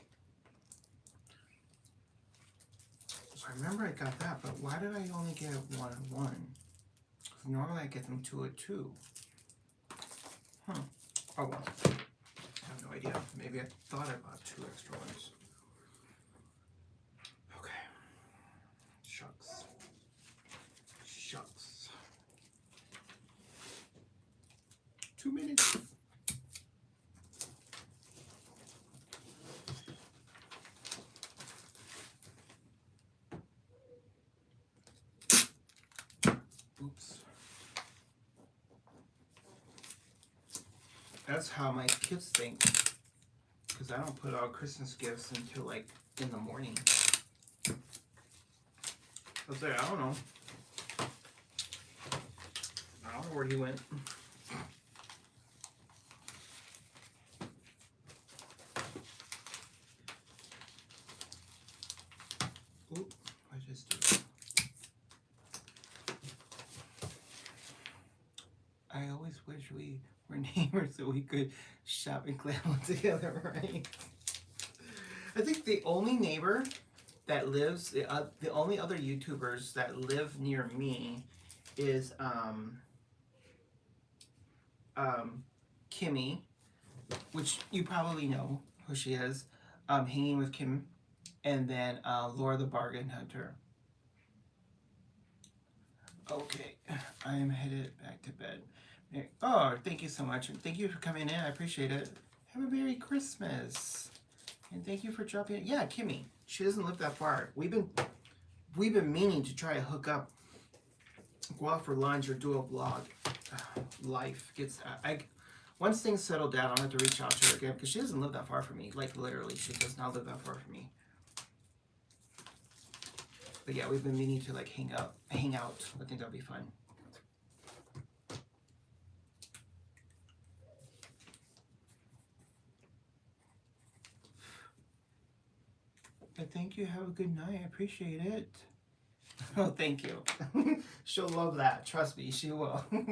So I remember I got that, but why did I only get 1 and 1? Normally I get them 2 and 2. Oh well. I have no idea. Maybe I thought I bought 2 extra ones. Okay. Shucks. 2 minutes. Oops. That's how my kids think. Because I don't put out Christmas gifts until like in the morning. I was like, I don't know. I don't know where he went. Oop, I just did. I always wish we were neighbors so we could shop and clam together, right? I think the only neighbor that lives, the only other YouTubers that live near me is Kimmy, which you probably know who she is, Hanging with Kim, and then Laura the Bargain Hunter. Okay, I am headed back to bed. Oh, thank you so much. Thank you for coming in. I appreciate it. Have a Merry Christmas. And thank you for dropping in. Yeah, Kimmy. She doesn't live that far. We've been meaning to try to hook up, go out for lunch or do a vlog. Life gets once things settle down, I'll have to reach out to her again because she doesn't live that far from me. Like literally, she does not live that far from me. But yeah, we've been meaning to like hang out. I think that'll be fun. But thank you. Have a good night. I appreciate it. Oh, thank you. She'll love that. Trust me, she will. Okay,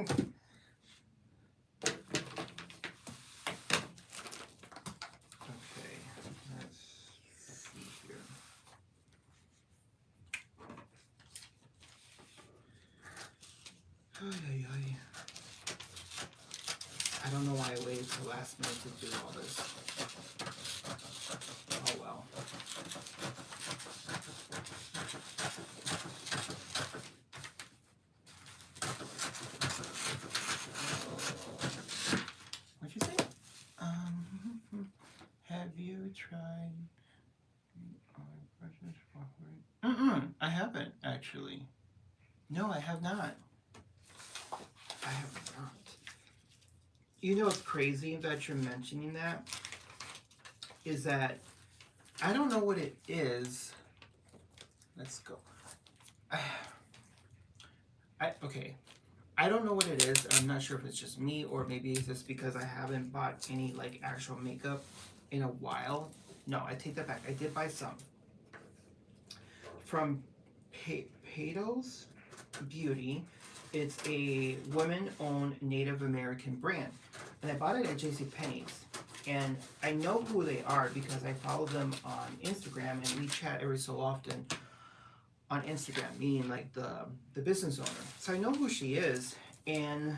let's see here. Ay, ay, ay. I don't know why I waited till last minute to do all this. Oh well. What'd you say? Have you tried? I haven't actually. No, I have not. I have not. You know what's crazy that you're mentioning that? Is that I don't know what it is. Let's go. Okay. I don't know what it is. I'm not sure if it's just me or maybe it's just because I haven't bought any like actual makeup in a while. No, I take that back. I did buy some from Pato's Beauty. It's a women-owned Native American brand, and I bought it at JCPenney's. And I know who they are because I follow them on Instagram and we chat every so often on Instagram, meaning like the business owner. So I know who she is, and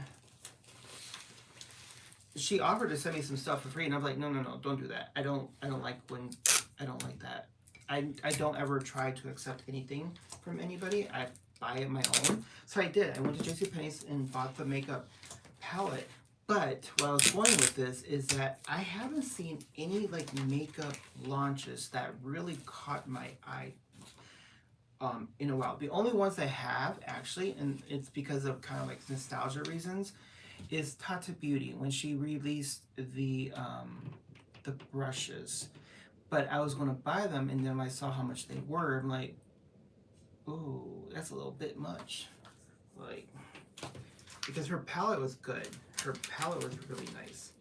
she offered to send me some stuff for free, and I'm like, no, don't do that. I don't like that. I don't ever try to accept anything from anybody. I buy it my own. So I did. I went to JCPenney's and bought the makeup palette. But what I was going with this is that I haven't seen any like makeup launches that really caught my eye in a while. The only ones I have actually, and it's because of kind of like nostalgia reasons, is Tata Beauty when she released the brushes. But I was gonna buy them, and then I saw how much they were. I'm like, ooh, that's a little bit much. Like, because her palette was good. Her palette was really nice.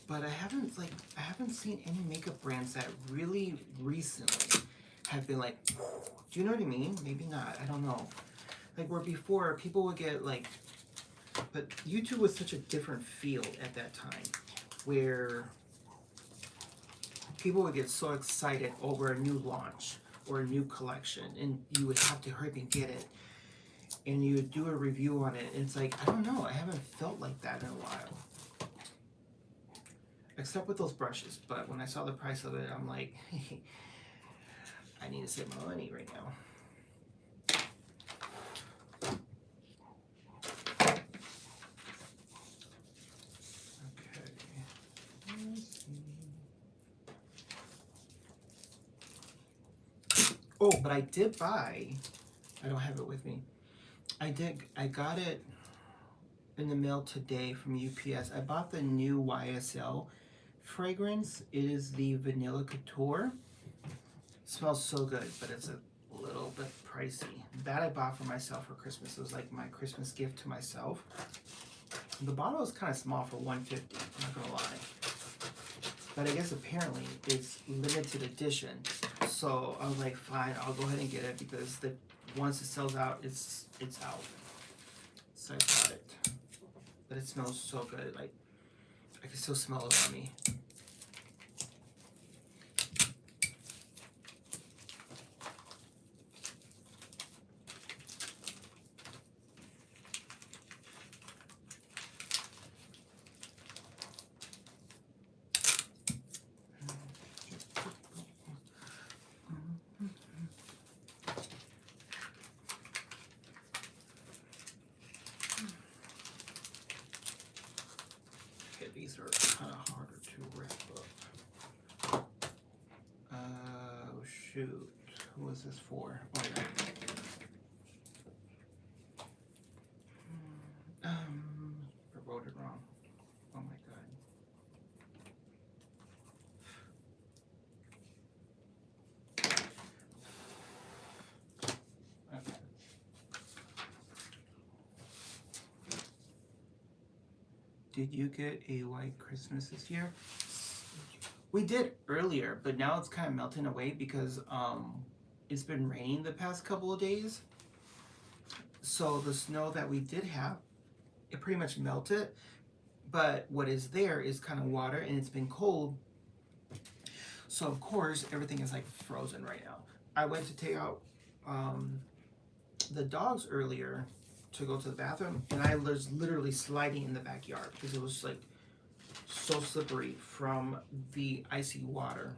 But I haven't seen any makeup brands that really recently have been like, do you know what I mean? Maybe not. I don't know. Like where before people would get like, but YouTube was such a different field at that time, where people would get so excited over a new launch or a new collection, and you would have to hurry up and get it, and you would do a review on it. And it's like, I don't know, I haven't felt like that in a while. Except with those brushes, but when I saw the price of it, I'm like, I need to save my money right now. Oh, but I did buy, I don't have it with me. I got it in the mail today from UPS. I bought the new YSL fragrance. It is the Vanilla Couture. It smells so good, but it's a little bit pricey. That I bought for myself for Christmas. It was like my Christmas gift to myself. The bottle is kind of small for $150, I'm not gonna lie. But I guess apparently it's limited edition. So I was like, fine, I'll go ahead and get it because once it sells out, it's out. So I bought it. But it smells so good. Like, I can still smell it on me. These are kind of harder to wrap up. Oh shoot, who was this for? Oh, yeah. I wrote it wrong. Oh my god. Did you get a white Christmas this year? We did earlier, but now it's kind of melting away because it's been raining the past couple of days. So the snow that we did have, it pretty much melted. But what is there is kind of water, and it's been cold. So of course everything is like frozen right now. I went to take out the dogs earlier to go to the bathroom, and I was literally sliding in the backyard because it was like so slippery from the icy water.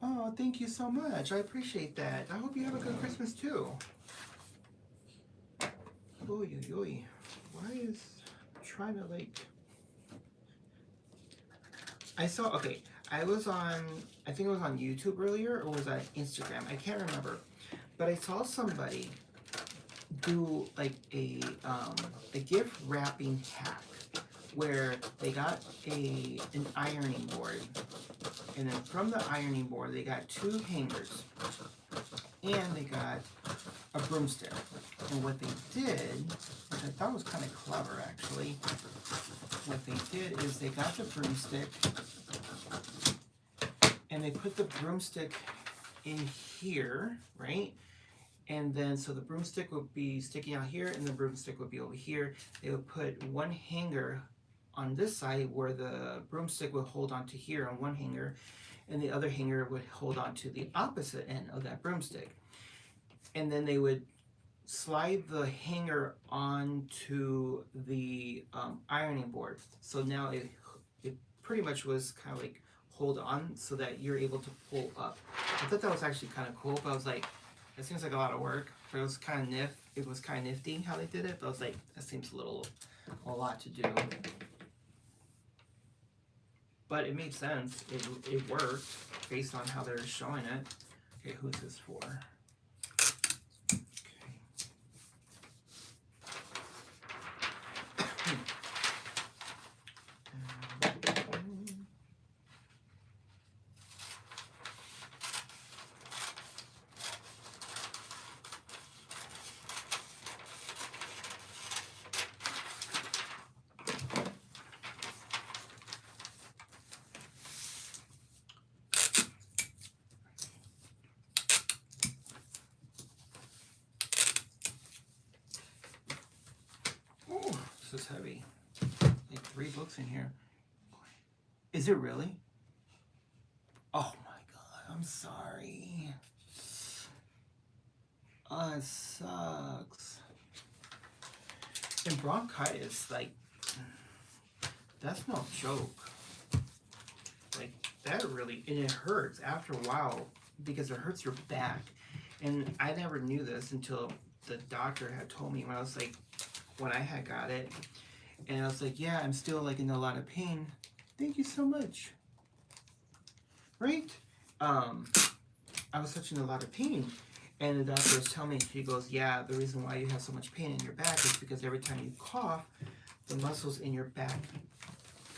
Oh, thank you so much. I appreciate that. I hope you have a good Christmas too. Oy, oy, oy. Why is trying to like? I saw. Okay, I was on. I think it was on YouTube earlier, or was that Instagram? I can't remember. But I saw somebody do like a gift wrapping hack where they got an ironing board, and then from the ironing board they got 2 hangers, and they got a broomstick. And what they did, which I thought was kind of clever actually, what they did is they got the broomstick and they put the broomstick in here, right? And then so the broomstick would be sticking out here and the broomstick would be over here. They would put one hanger on this side where the broomstick would hold on to here on one hanger, and the other hanger would hold on to the opposite end of that broomstick. And then they would slide the hanger onto the ironing board. So now it pretty much was kind of like hold on so that you're able to pull up. I thought that was actually kind of cool, but I was like, it seems like a lot of work. But it was kind of nifty how they did it. But I was like, that seems a lot to do. But it made sense. It worked based on how they're showing it. Okay, who's this for? This is heavy. Like 3 books in here. Is it really? Oh my god, I'm sorry. Oh, it sucks. And bronchitis, like, that's no joke. Like, that really, and it hurts after a while because it hurts your back. And I never knew this until the doctor had told me when I was like, when I had got it, and I was like, yeah, I'm still like in a lot of pain. Thank you so much. Right? I was such in a lot of pain, and the doctor was telling me, she goes, yeah, the reason why you have so much pain in your back is because every time you cough, the muscles in your back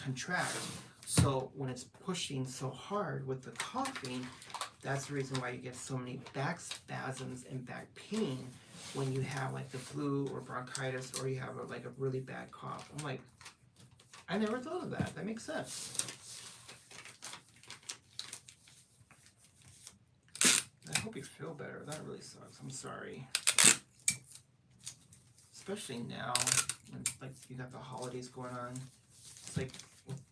contract. So when it's pushing so hard with the coughing, that's the reason why you get so many back spasms and back pain when you have like the flu or bronchitis, or you have like a really bad cough. I'm like, I never thought of that. That makes sense. I hope you feel better. That really sucks. I'm sorry. Especially now when like you got the holidays going on. It's like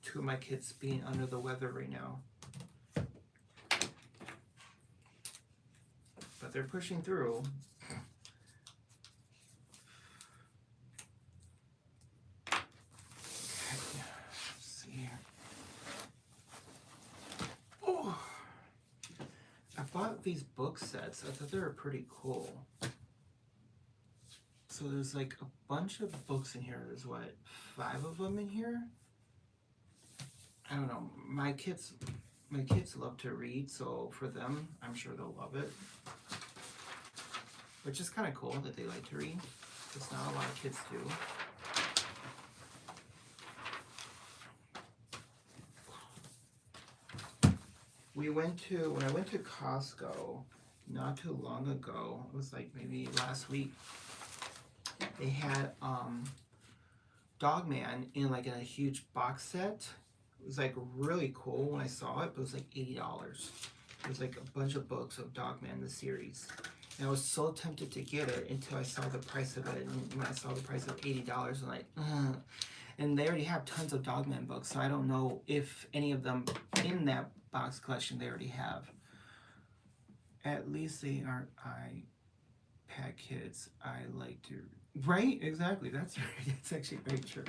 2 of my kids being under the weather right now. But they're pushing through. Bought these book sets. I thought they were pretty cool. So there's like a bunch of books in here. There's what, 5 of them in here? I don't know. My kids love to read, so for them, I'm sure they'll love it. Which is kind of cool that they like to read, because not a lot of kids do. When I went to Costco not too long ago, it was like maybe last week, they had Dog Man in like in a huge box set. It was like really cool when I saw it, but it was like $80. It was like a bunch of books of Dog Man the series. And I was so tempted to get it until I saw the price of it. And when I saw the price of $80, I'm like, ugh. And they already have tons of Dog Man books, so I don't know if any of them in that box collection they already have. At least they aren't iPad kids. I like to. Right? Exactly. That's actually very true.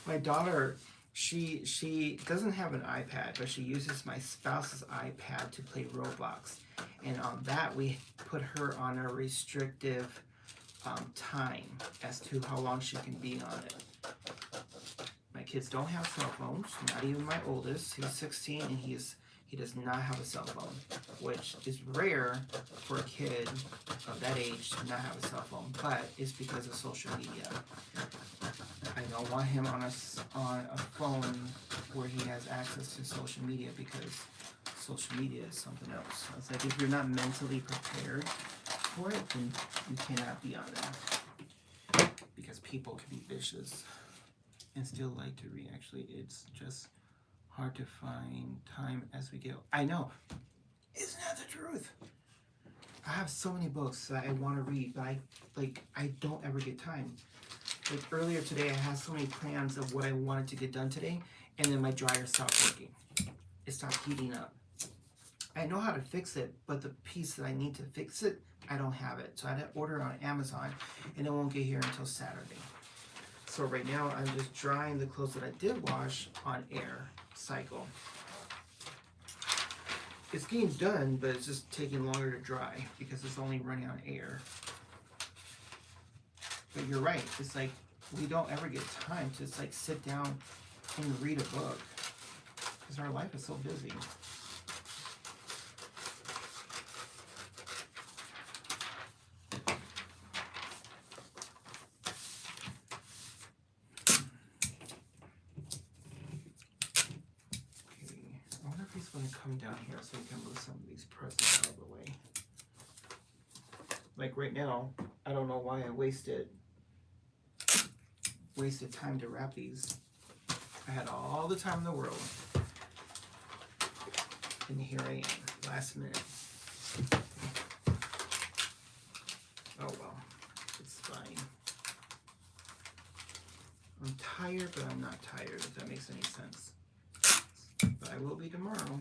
My daughter, she doesn't have an iPad, but she uses my spouse's iPad to play Roblox, and on that we put her on a restrictive time as to how long she can be on it. My kids don't have cell phones. Not even my oldest. He's 16 and he does not have a cell phone, which is rare for a kid of that age to not have a cell phone, but it's because of social media. I don't want him on a phone where he has access to social media, because social media is something else. It's like if you're not mentally prepared for it, then you cannot be on there, because people can be vicious and still like to read. Actually, it's just hard to find time as we go. I know. Isn't that the truth? I have so many books that I want to read, but I don't ever get time. Like earlier today, I had so many plans of what I wanted to get done today, and then my dryer stopped working. It stopped heating up. I know how to fix it, but the piece that I need to fix it, I don't have it. So I had to order it on Amazon, and it won't get here until Saturday. So right now, I'm just drying the clothes that I did wash on air cycle. It's getting done, but it's just taking longer to dry because it's only running on air. But you're right. It's like we don't ever get time to just like sit down and read a book because our life is so busy. I wonder if he's going to come down here so we can move some of these presents out of the way. Like right now, I don't know why I wasted time to wrap these. I had all the time in the world. And here I am, last minute. Oh well, it's fine. I'm tired, but I'm not tired, if that makes any sense. But I will be tomorrow.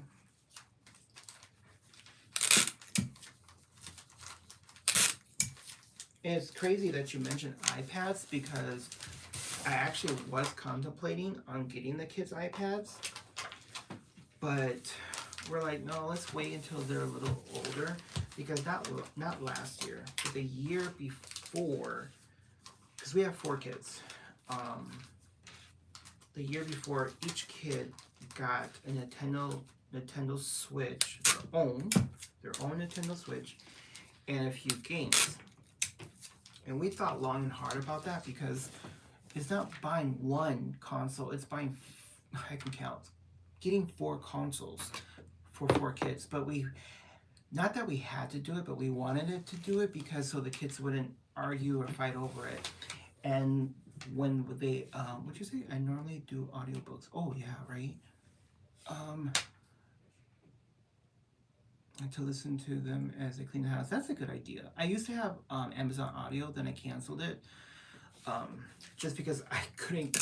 And it's crazy that you mentioned iPads, because I actually was contemplating on getting the kids iPads, but we're like, no, let's wait until they're a little older, because not last year, but the year before, because we have 4 kids. The year before, each kid got a Nintendo Switch, their own Nintendo Switch, and a few games. And we thought long and hard about that, because it's not buying one console, it's buying, I can count, getting 4 consoles for 4 kids. But not that we had to do it, but we wanted it to do it, because so the kids wouldn't argue or fight over it. And when they, what'd you say? I normally do audiobooks. Oh yeah, right? To listen to them as I clean the house. That's a good idea. I used to have Amazon Audio, then I canceled it. Just because I couldn't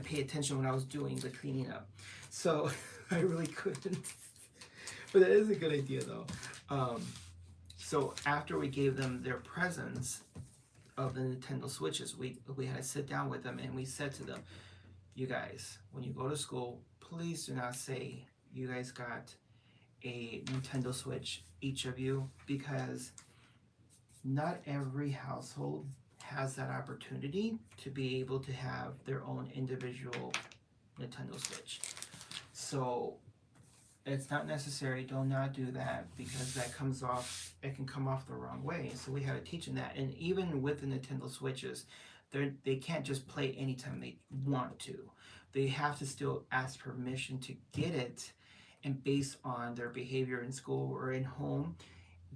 pay attention when I was doing the cleaning up. So I really couldn't. But that is a good idea though. So after we gave them their presents of the Nintendo Switches, we had to sit down with them and we said to them, you guys, when you go to school, please do not say you guys got a Nintendo Switch, each of you, because not every household has that opportunity to be able to have their own individual Nintendo Switch. So it's not necessary. Do not do that, because it can come off the wrong way. So we had to teach them that. And even with the Nintendo Switches, they can't just play anytime they want to. They have to still ask permission to get it, and based on their behavior in school or in home,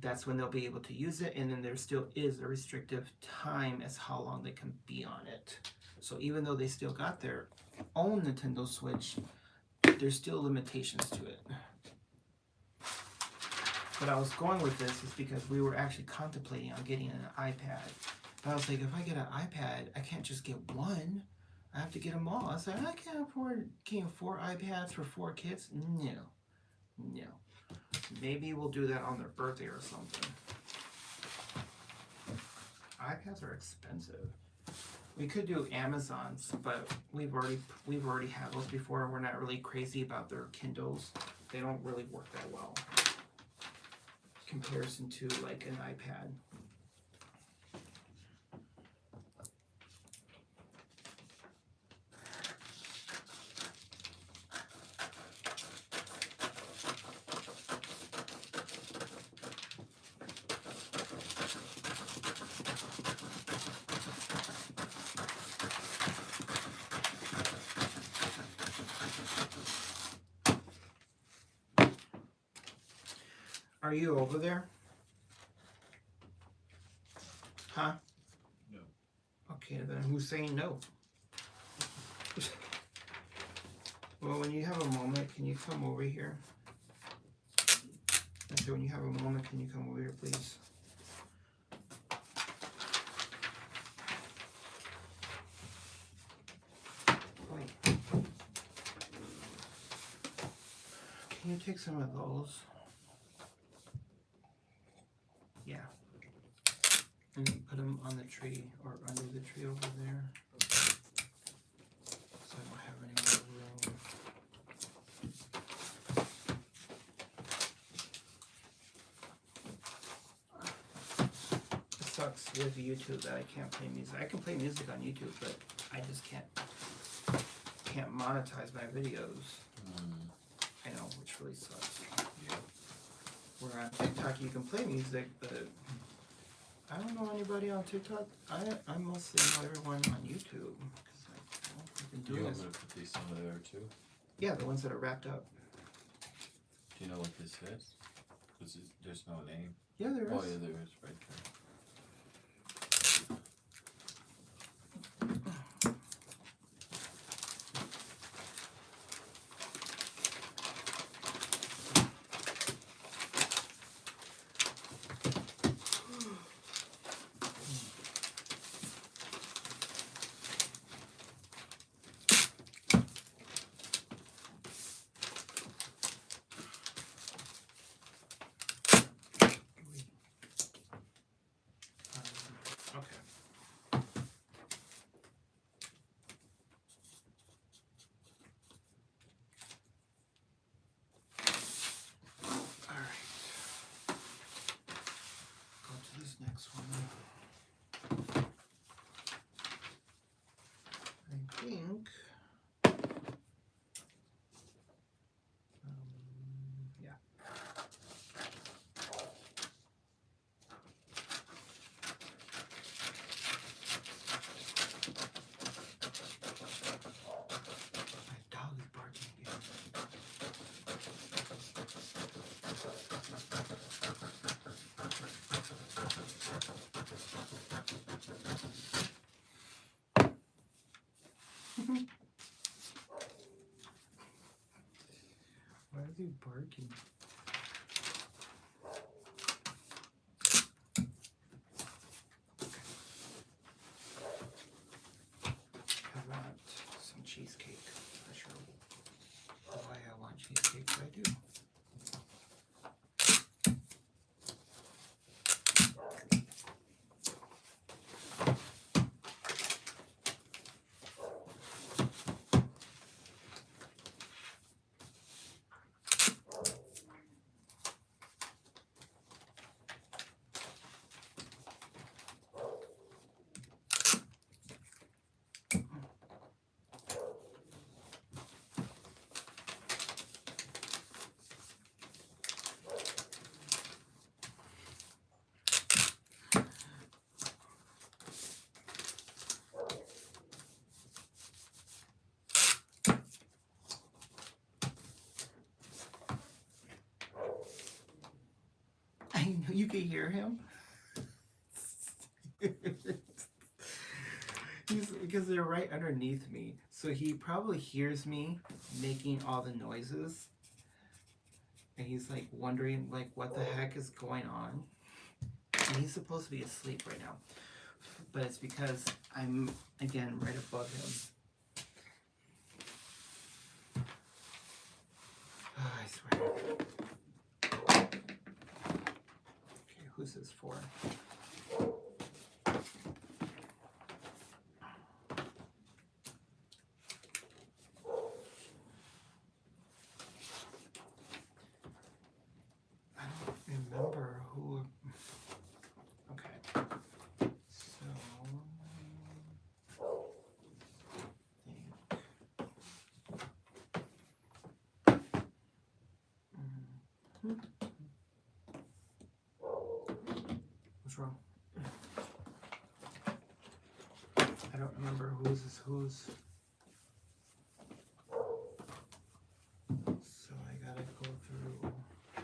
that's when they'll be able to use it, and then there still is a restrictive time as how long they can be on it. So even though they still got their own Nintendo Switch, there's still limitations to it. But I was going with this is because we were actually contemplating on getting an iPad. But I was like, if I get an iPad, I can't just get one. I have to get them all. I was like, I can't afford getting 4 iPads for 4 kids. No. Maybe we'll do that on their birthday or something. iPads are expensive. We could do Amazon's, but we've already had those before. We're not really crazy about their Kindles. They don't really work that well in comparison to like an iPad. Are you over there? Huh? No. Okay, then who's saying no? Well, when you have a moment, can you come over here? I said, when you have a moment, can you come over here, please? Wait. Can you take some of those? Yeah. And put them on the tree or under the tree over there. So I don't have any more room. It sucks with YouTube that I can't play music. I can play music on YouTube, but I just can't monetize my videos. I know, which really sucks. Yeah. Where on TikTok you can play music, but I don't know anybody on TikTok. I mostly know everyone on YouTube because I've been You doing want this. me to put these over there too? Yeah, the ones that are wrapped up. Do you know what this is? There's no name. Yeah, there is. Oh yeah, there is right there. Okay. All right. Go to this next one. I think. Yeah. My dog is barking again. Why is he barking? I want some cheesecake for sure. Why I want cheesecake, but I do. You can hear him. Because they're right underneath me, so he probably hears me making all the noises, and he's like wondering like what the heck is going on. And he's supposed to be asleep right now, but it's because I'm again right above him. Oh, I swear. Okay, who's this for? I don't remember who. Okay. So. Mhm. What's wrong? I don't remember who's this who's. So I gotta go through.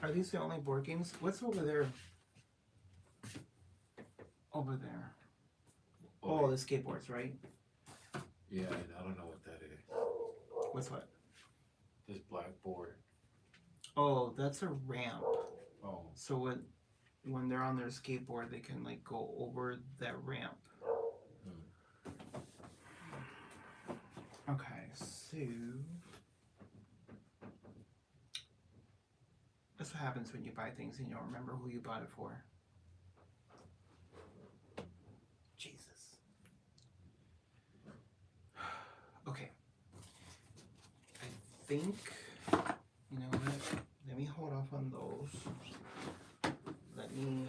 Are these the only board games? What's over there? Over there. Oh, the skateboards, right? Yeah, I don't know what that is. What's what? This blackboard. Oh, that's a ramp. Oh. So when they're on their skateboard, they can like go over that ramp. Okay, so that's what happens when you buy things and you don't remember who you bought it for. Jesus. Okay. I think, you know what? Let me hold off on those. Let me.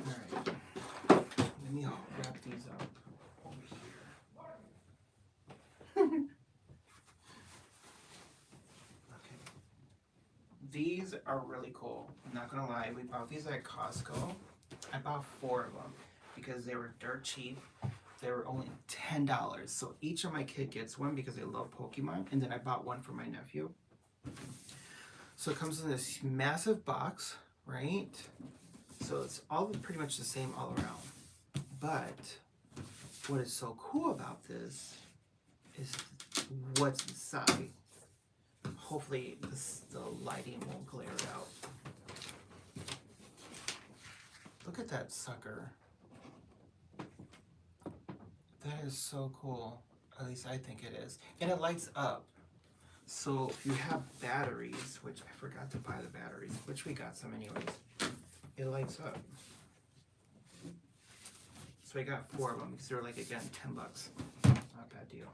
Alright. Let me wrap these up over here. Okay. These are really cool. I'm not gonna lie. We bought these at Costco. I bought 4 of them because they were dirt cheap. They were only $10. So each of my kid gets one because they love Pokemon. And then I bought one for my nephew. So it comes in this massive box, right? So it's all pretty much the same all around. But what is so cool about this is what's inside. Hopefully the lighting won't glare out. Look at that sucker. That is so cool. At least I think it is. And it lights up. So if you have batteries, which I forgot to buy the batteries, which we got some anyways, it lights up. So I got 4 of them because they were like, again, $10. Not a bad deal.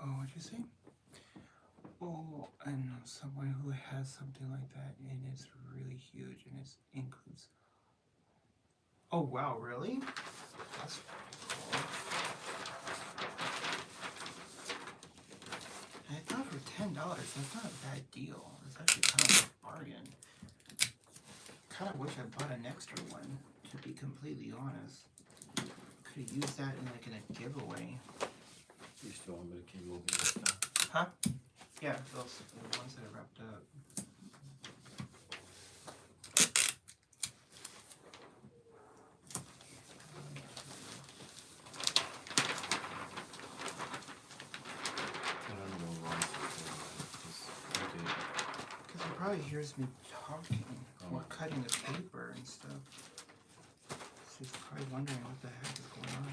Oh, what'd you say? Oh, I know someone who has something like that, and it's really huge, and it includes. Oh wow, really? That's pretty cool. And I thought for $10, that's not a bad deal. It's actually kind of a bargain. Kind of wish I bought an extra one, to be completely honest. Could have used that in like in a giveaway. You still want me to keep moving this stuff? Huh? Yeah, those are the ones that are wrapped up. I don't know why Because he probably hears me talking or cutting the paper and stuff. So he's probably wondering what the heck is going on.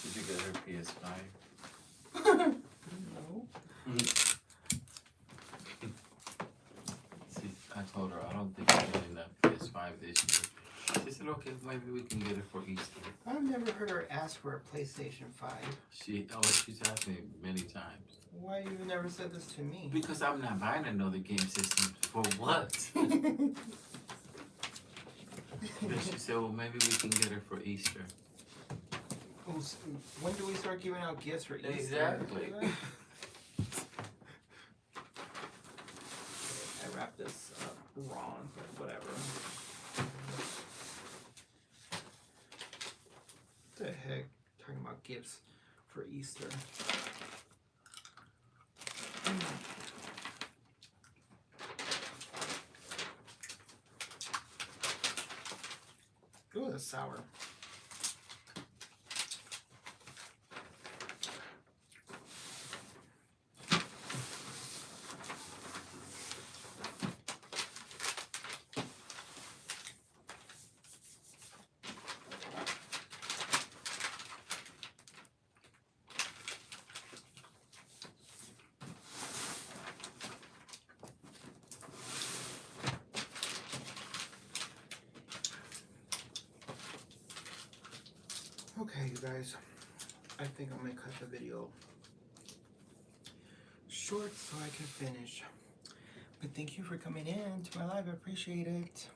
Did you get her PS5? said, okay, maybe we can get it for Easter. I've never heard her ask for a PlayStation 5. She's asked me many times. Why you never said this to me? Because I'm not buying another game system. For what? Then she said, well, maybe we can get her for Easter. When do we start giving out gifts for Easter? Exactly. I wrapped this up wrong, but whatever. What the heck? Talking about gifts for Easter. Ooh, that's sour. Okay, you guys, I think I'm gonna cut the video short so I can finish. But thank you for coming in to my live. I appreciate it.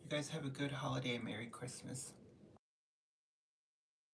You guys have a good holiday and Merry Christmas.